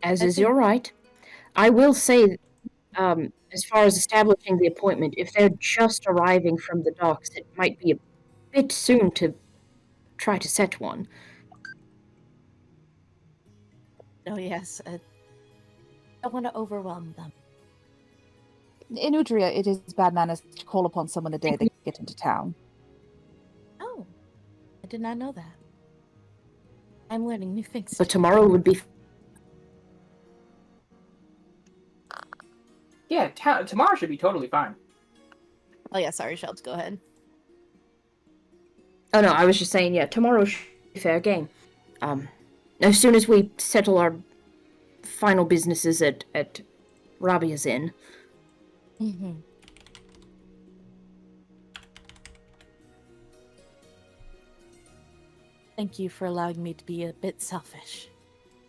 As is your right. I will say, as far as establishing the appointment, if they're just arriving from the docks, it might be a bit soon to try to set one. Oh, yes. I don't want to overwhelm them. In Udria, it is bad manners to call upon someone the day they get into town. Oh, I did not know that. I'm learning new things. But tomorrow would be... Yeah, tomorrow should be totally fine. Oh, yeah, sorry, Shelps, go ahead. Oh no, I was just saying, yeah, tomorrow should be fair game. As soon as we settle our final businesses at Rabia's Inn. Mm-hmm. Thank you for allowing me to be a bit selfish.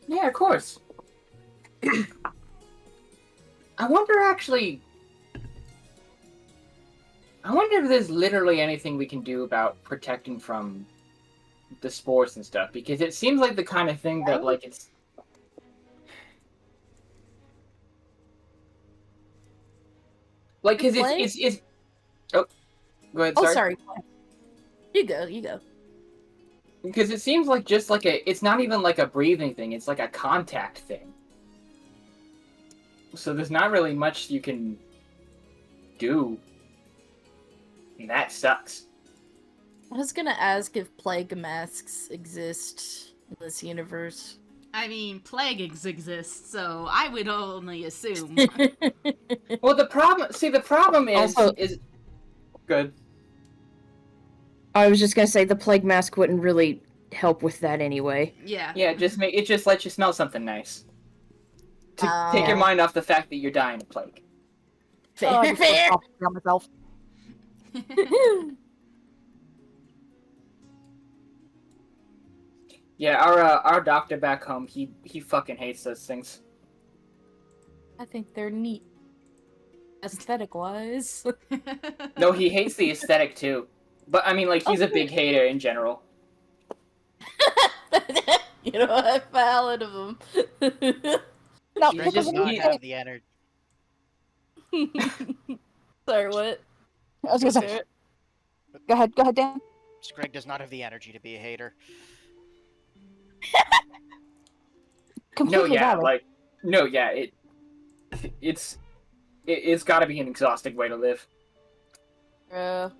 Yeah, of course. I wonder if there's literally anything we can do about protecting from the spores and stuff, because it seems like the kind of thing that, like, it's... Like, because it's... Oh, go ahead, sorry. Oh, sorry. You go. Because it seems like just like it's not even like a breathing thing, it's like a contact thing. So there's not really much you can do. And that sucks. I was gonna ask if plague masks exist in this universe. I mean, plague exists, so I would only assume. Well, the problem is... Also- is good. I was just gonna say the plague mask wouldn't really help with that anyway. Yeah. Yeah, it just lets you smell something nice. To take your mind off the fact that you're dying of plague. Fair, Oh, I just fair. feel sorry for myself. Yeah, our doctor back home, he fucking hates those things. I think they're neat, aesthetic-wise. No, he hates the aesthetic too. But I mean, like, he's a big hater in general. You know what? Valid of him. No, Scrag He's does just- not he- have the energy. Sorry, what? I was gonna say. Go ahead, Dan. Scrag does not have the energy to be a hater. Completely valid. It's got to be an exhausting way to live. What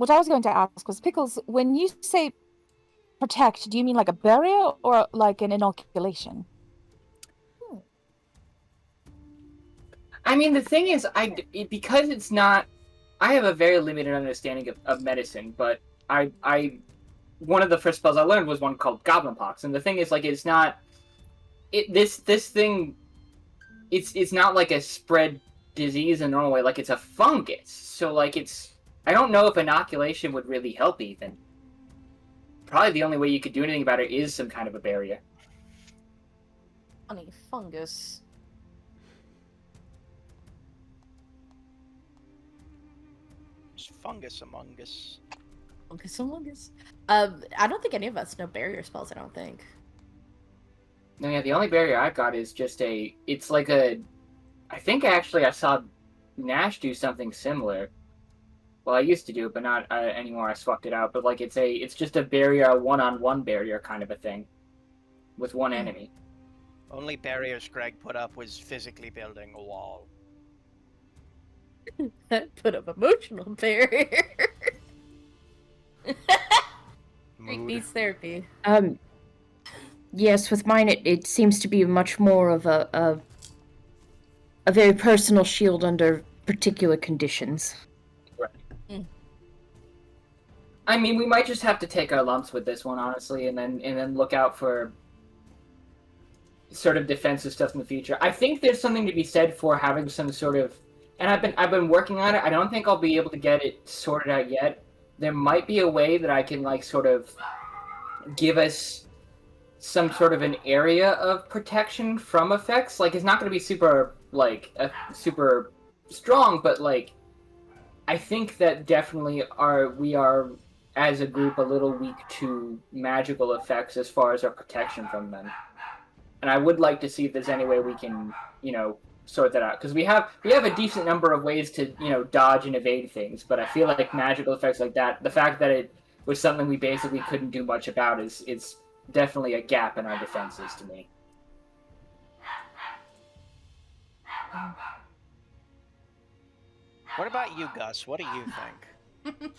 I was going to ask was, Pickles, when you say protect, do you mean like a barrier or like an inoculation? I mean, the thing is, because it's not. I have a very limited understanding of medicine, but one of the first spells I learned was one called Goblin Pox, and the thing is, like, it's not. This thing, it's not like a spread disease in a normal way. Like, it's a fungus, so like it's. I don't know if inoculation would really help, Ethan. Probably the only way you could do anything about it is some kind of a barrier. Funny fungus. There's fungus among us. Fungus. I don't think any of us know barrier spells, I don't think. No, yeah, the only barrier I've got is just it's like a. I think actually I saw Nash do something similar. Well, I used to do it, but not anymore. I swapped it out. But like, it's just a barrier, a one-on-one barrier kind of a thing, with one enemy. Only barrier Scrag put up was physically building a wall. That put up emotional barrier. Freak Mood. needs therapy. Yes, with mine it seems to be much more of a very personal shield under particular conditions. I mean, we might just have to take our lumps with this one, honestly, and then look out for sort of defensive stuff in the future. I think there's something to be said for having some sort of, and I've been working on it. I don't think I'll be able to get it sorted out yet. There might be a way that I can like sort of give us some sort of an area of protection from effects. Like, it's not going to be super super strong, but like I think that definitely we are as a group a little weak to magical effects as far as our protection from them. And I would like to see if there's any way we can, sort that out, because we have a decent number of ways to, dodge and evade things, but I feel like magical effects like that, the fact that it was something we basically couldn't do much about is definitely a gap in our defenses to me. What about you, Gus? What do you think?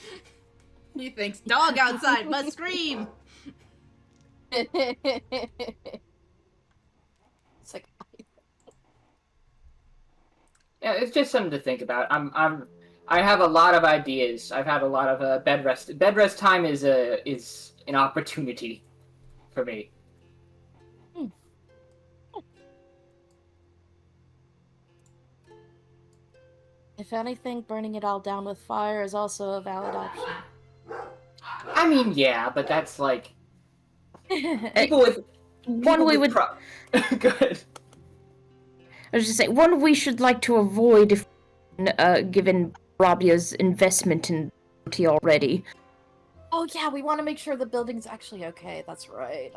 He thinks dog outside must scream. It's like, Yeah, it's just something to think about. I have a lot of ideas. I've had a lot of bed rest. Bed rest time is an opportunity for me. if anything, burning it all down with fire is also a valid option. I mean, yeah, but that's like people with Good. I was just saying, one we should like to avoid if given Rabia's investment in property already. Oh yeah, we want to make sure the building's actually okay. That's right.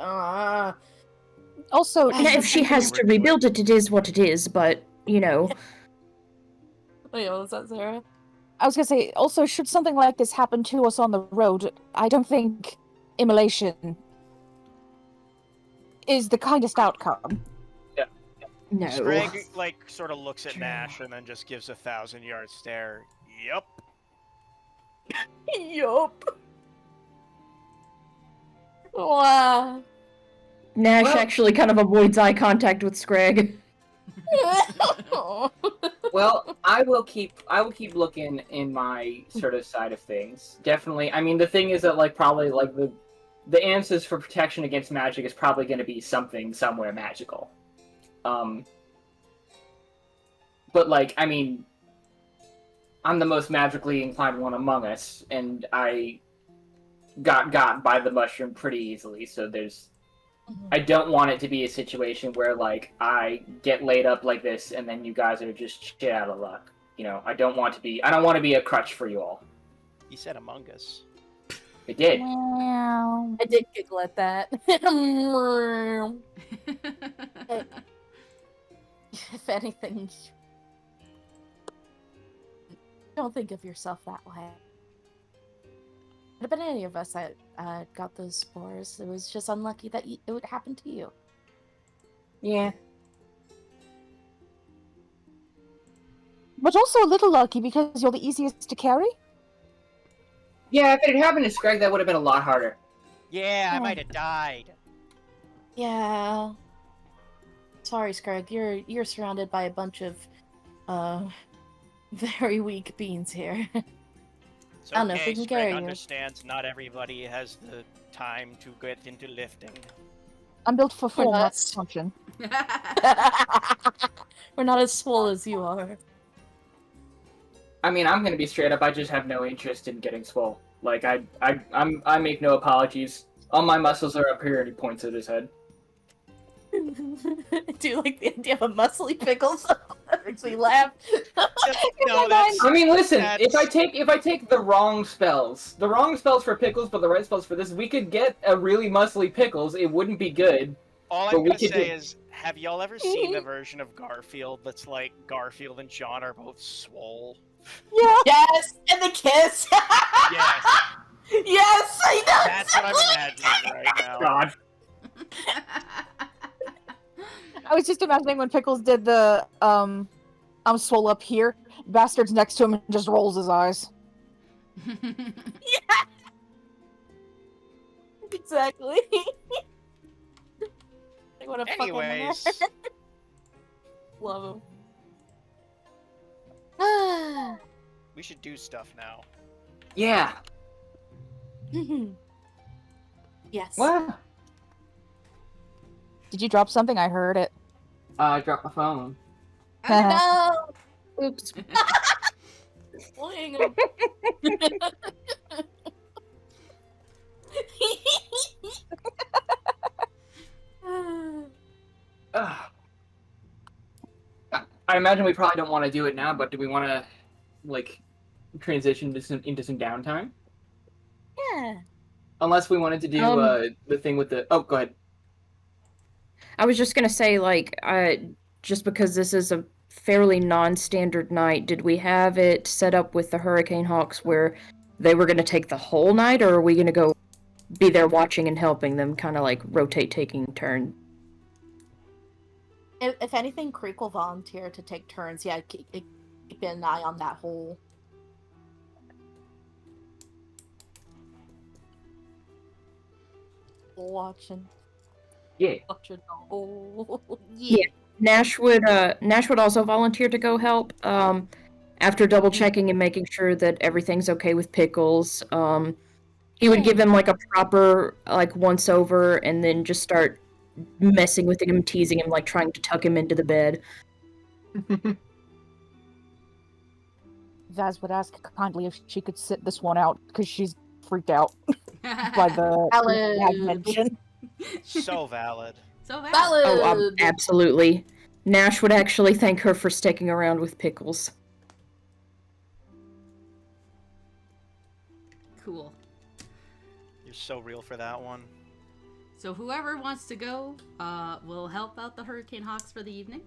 Also, Now, if she has to rebuild it, it is what it is, but, Wait, what was that, Sarah? I was gonna say, also, should something like this happen to us on the road, I don't think immolation is the kindest outcome. no. Scrag, sort of looks at Nash and then just gives a 1,000-yard stare. Yup. Yup. Wow. Nash Well- actually kind of avoids eye contact with Scrag. Well, I will keep looking in my sort of side of things. Definitely. I mean, the thing is that probably the answers for protection against magic is probably going to be something somewhere magical. But I mean, I'm the most magically inclined one among us, and I got by the mushroom pretty easily, so there's... I don't want it to be a situation where, like, I get laid up like this and then you guys are just shit out of luck. You know, I don't want to be a crutch for you all. You said Among Us. I did. I did giggle at that. If anything, don't think of yourself that way. Could have been any of us that got those spores. It was just unlucky that it would happen to you. Yeah. But also a little lucky because you're the easiest to carry. Yeah, if it had happened to Scrag, that would have been a lot harder. Yeah, I might have died. Yeah. Sorry, Scrag. You're surrounded by a bunch of very weak beings here. It's I don't know if we can carry you. understands not everybody has the time to get into lifting. I'm built for full not- mass function. We're not as swole as you are. I mean, I'm gonna be straight up. I just have no interest in getting swole. Like I make no apologies. All my muscles are up here, and he points at his head. Do you like the idea of a muscly pickles? That makes me laugh. No, that's... I mean, listen. That's- If I take the wrong spells for pickles, but the right spells for this, we could get a really muscly pickles. It wouldn't be good. All But I'm we gonna could say do- is, have y'all ever seen the version of Garfield that's like Garfield and John are both swole? Yeah. Yes, and the kiss. Yes, Yes, I know. that's what I'm imagining right now. God. I was just imagining when Pickles did the I'm swole up here. Bastard's next to him and just rolls his eyes. Exactly. What a Anyways, fucking love him. we should do stuff now. Yeah. Yes. What? Did you drop something? I heard it. I dropped my phone. No. Oops. Fling him. Ugh. I imagine we probably don't want to do it now, but do we want to, like, transition into some downtime? Yeah. Unless we wanted to do the thing with the... Oh, go ahead. I was just gonna say, like, just because this is a fairly non-standard night, did we have it set up with the Hurricane Hawks where they were gonna take the whole night, or are we gonna go be there watching and helping them, kind of like rotate taking turn? If anything, Creek will volunteer to take turns. Yeah, keep an eye on that hole. Watching. Yeah. Watching the hole. Yeah. Nash would also volunteer to go help, after double checking and making sure that everything's okay with Pickles. He would give him like a proper, like, once over, and then just start messing with him, teasing him, like trying to tuck him into the bed. Vaz would ask kindly if she could sit this one out because she's freaked out by the Valid. mention. So valid. So valid. Valid. Oh, absolutely. Nash would actually thank her for sticking around with Pickles. Cool. You're so real for that one. So whoever wants to go will help out the Hurricane Hawks for the evening.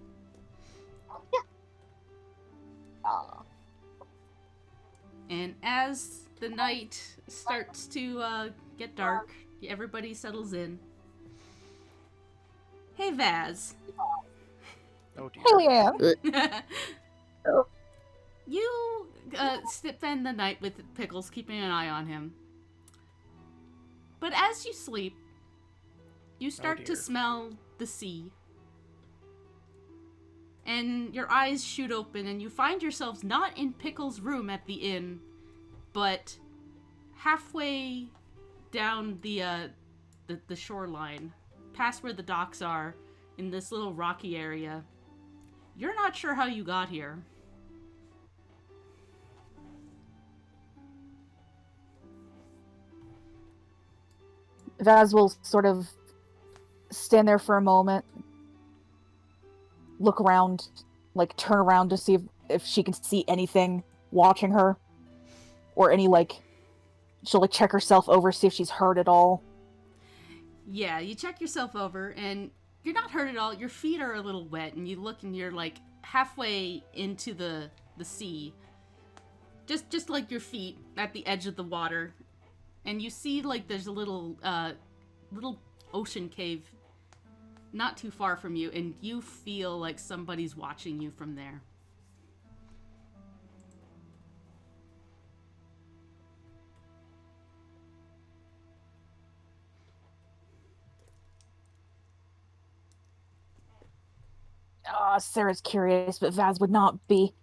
And as the night starts to get dark, everybody settles in. Hey, Vaz. Oh dear. Hell yeah. You spend the night with Pickles, keeping an eye on him. But as you sleep, you start to dear. smell the sea. And your eyes shoot open, and you find yourselves not in Pickles' room at the inn, but halfway down the shoreline, past where the docks are, in this little rocky area. You're not sure how you got here. Vaz will sort of stand there for a moment, look around, like turn around to see if she can see anything watching her, or any she'll like check herself over, see if she's hurt at all. Yeah, you check yourself over, and you're not hurt at all. Your feet are a little wet, and you look, and you're like halfway into the sea, just like your feet at the edge of the water, and you see like there's a little ocean cave not too far from you, and you feel like somebody's watching you from there. Sarah's curious, but Vaz would not be.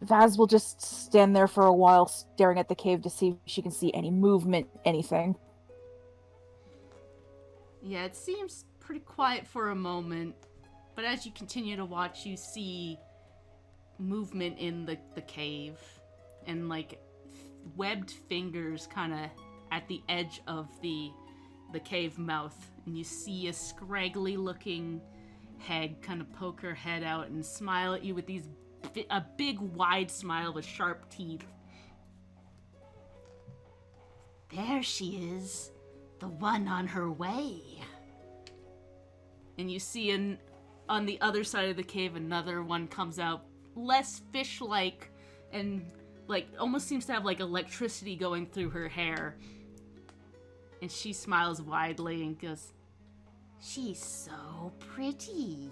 Vaz will just stand there for a while, staring at the cave to see if she can see any movement, anything. Yeah, it seems pretty quiet for a moment, but as you continue to watch, you see movement in the cave, and like webbed fingers kind of at the edge of the cave mouth, and you see a scraggly looking hag kind of poke her head out and smile at you with a big wide smile with sharp teeth. There she is, the one on her way. And you see on the other side of the cave another one comes out, less fish-like, and like almost seems to have like electricity going through her hair. And she smiles widely and goes, "She's so pretty."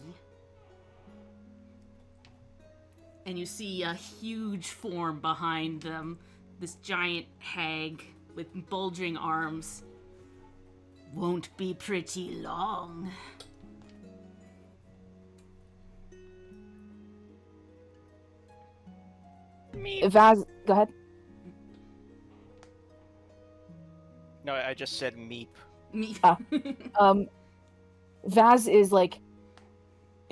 And you see a huge form behind them, this giant hag with bulging arms. "Won't be pretty long." Vaz, go ahead. No, I just said meep. Me. Vaz is like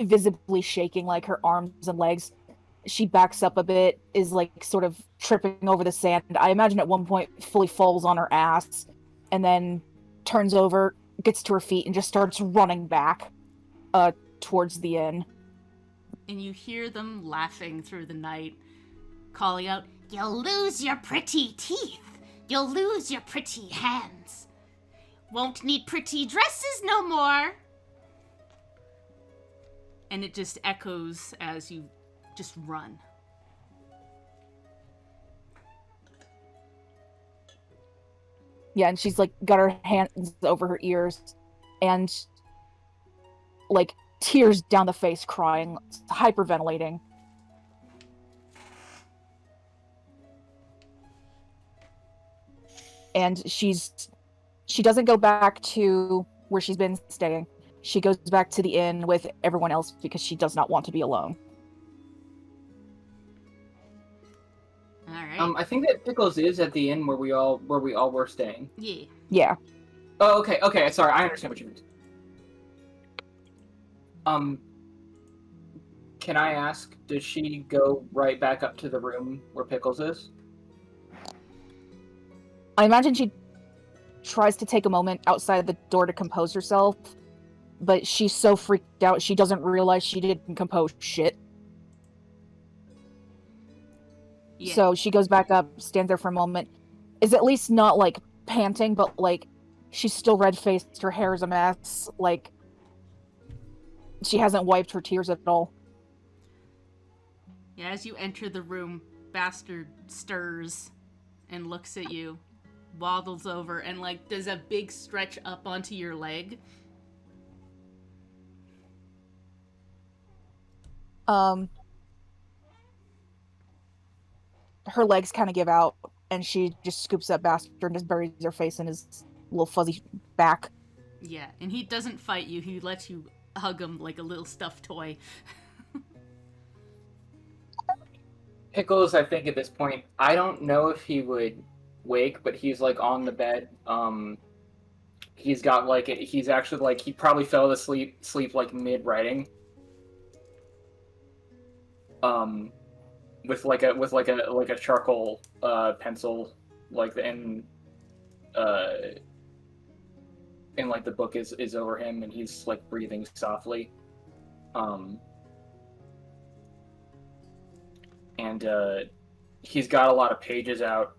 visibly shaking, like her arms and legs. She backs up a bit, is like sort of tripping over the sand. I imagine at one point fully falls on her ass, and then turns over, gets to her feet, and just starts running back towards the inn. And you hear them laughing through the night, calling out, "You'll lose your pretty teeth. You'll lose your pretty hands. Won't need pretty dresses no more." And it just echoes as you just run. Yeah, and she's like got her hands over her ears and like tears down the face, crying, hyperventilating. And she doesn't go back to where she's been staying. She goes back to the inn with everyone else because she does not want to be alone. All right. I think that Pickles is at the inn where we all were staying. Yeah. Yeah. Oh, okay. Sorry, I understand what you mean. Can I ask, does she go right back up to the room where Pickles is? I imagine she tries to take a moment outside the door to compose herself, but she's so freaked out she doesn't realize she didn't compose shit. Yeah. So she goes back up, stands there for a moment, is at least not like panting, but like she's still red-faced, her hair is a mess, like she hasn't wiped her tears at all. Yeah, as you enter the room, Bastard stirs and looks at you, waddles over, and like does a big stretch up onto your leg. Her legs kind of give out, and she just scoops up Bastard and just buries her face in his little fuzzy back. Yeah, and he doesn't fight you. He lets you hug him like a little stuffed toy. Pickles, I think at this point, I don't know if he would wake, but he's like on the bed. He's got like he's actually like he probably fell asleep like mid writing. With a charcoal pencil like and like the book is over him, and he's like breathing softly. And he's got a lot of pages out,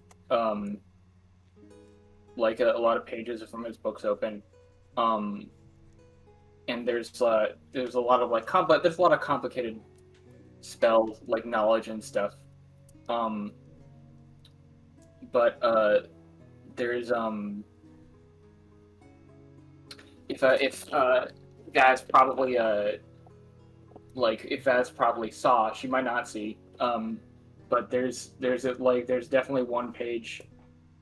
like a lot of pages from his books open. And there's a lot of like there's a lot of complicated spells, like knowledge and stuff. But there's if Vaz probably like if Vaz probably saw, she might not see. But there's definitely one page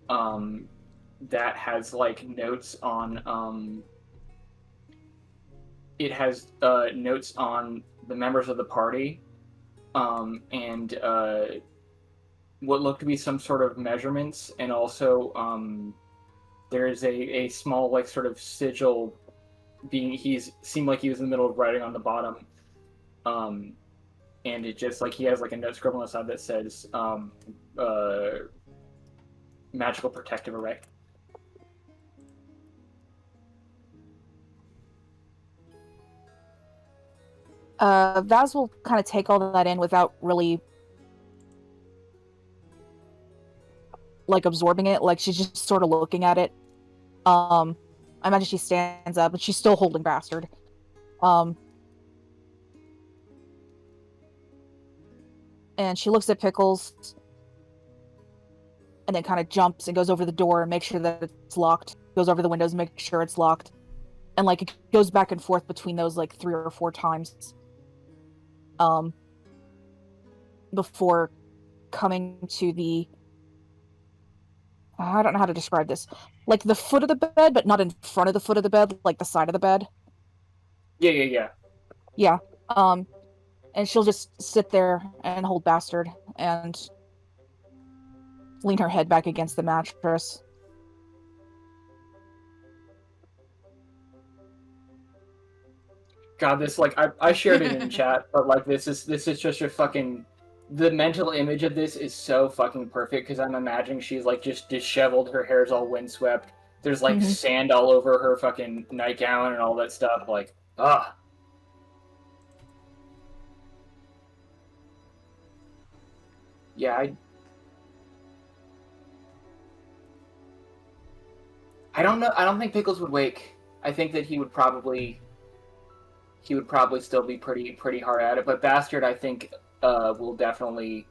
that has like notes on it has notes on the members of the party, and what look to be some sort of measurements, and also there is a small like sort of sigil seemed like he was in the middle of writing on the bottom, and it just like he has like a note scribbled on the side that says magical protective array. Vaz will kind of take all that in without really like absorbing it. Like she's just sort of looking at it. I imagine she stands up, but she's still holding Bastard. And she looks at Pickles, and then kind of jumps and goes over the door and makes sure that it's locked. Goes over the windows and makes sure it's locked. And like it goes back and forth between those like 3 or 4 times. Before coming to the... I don't know how to describe this. Like the foot of the bed, but not in front of the foot of the bed, like the side of the bed. Yeah. Yeah. And she'll just sit there and hold Bastard and lean her head back against the mattress. God, this like I shared it in chat, but like this is just a fucking... The mental image of this is so fucking perfect, because I'm imagining she's like just disheveled, her hair's all windswept, there's like sand all over her fucking nightgown and all that stuff, like, ugh. Yeah, I don't know. I don't think Pickles would wake. I think that he would probably still be pretty hard at it. But Bastard, I think, will definitely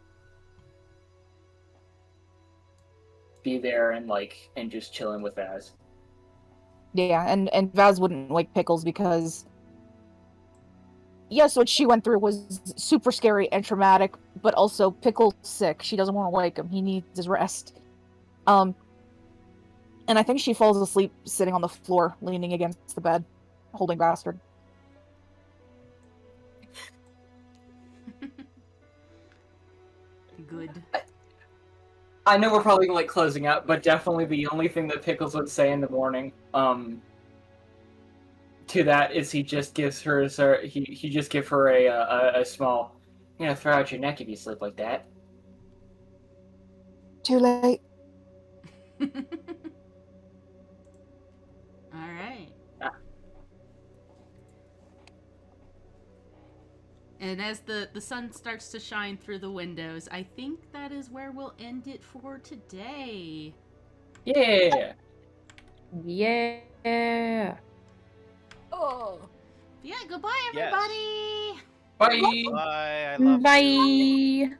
be there and just chilling with Vaz. Yeah, and Vaz wouldn't wake Pickles because yes, what she went through was super scary and traumatic, but also Pickle's sick. She doesn't want to wake him. He needs his rest. And I think she falls asleep sitting on the floor, leaning against the bed, holding Bastard. Good. I know we're probably closing out, but definitely the only thing that Pickles would say in the morning, to that is he just gives her he just give her a small, throw out your neck if you sleep like that. Too late. All right. Yeah. And as the sun starts to shine through the windows, I think that is where we'll end it for today. Yeah. Yeah. Oh. Yeah, goodbye, Yes. everybody. Bye. Bye. I love you. Bye.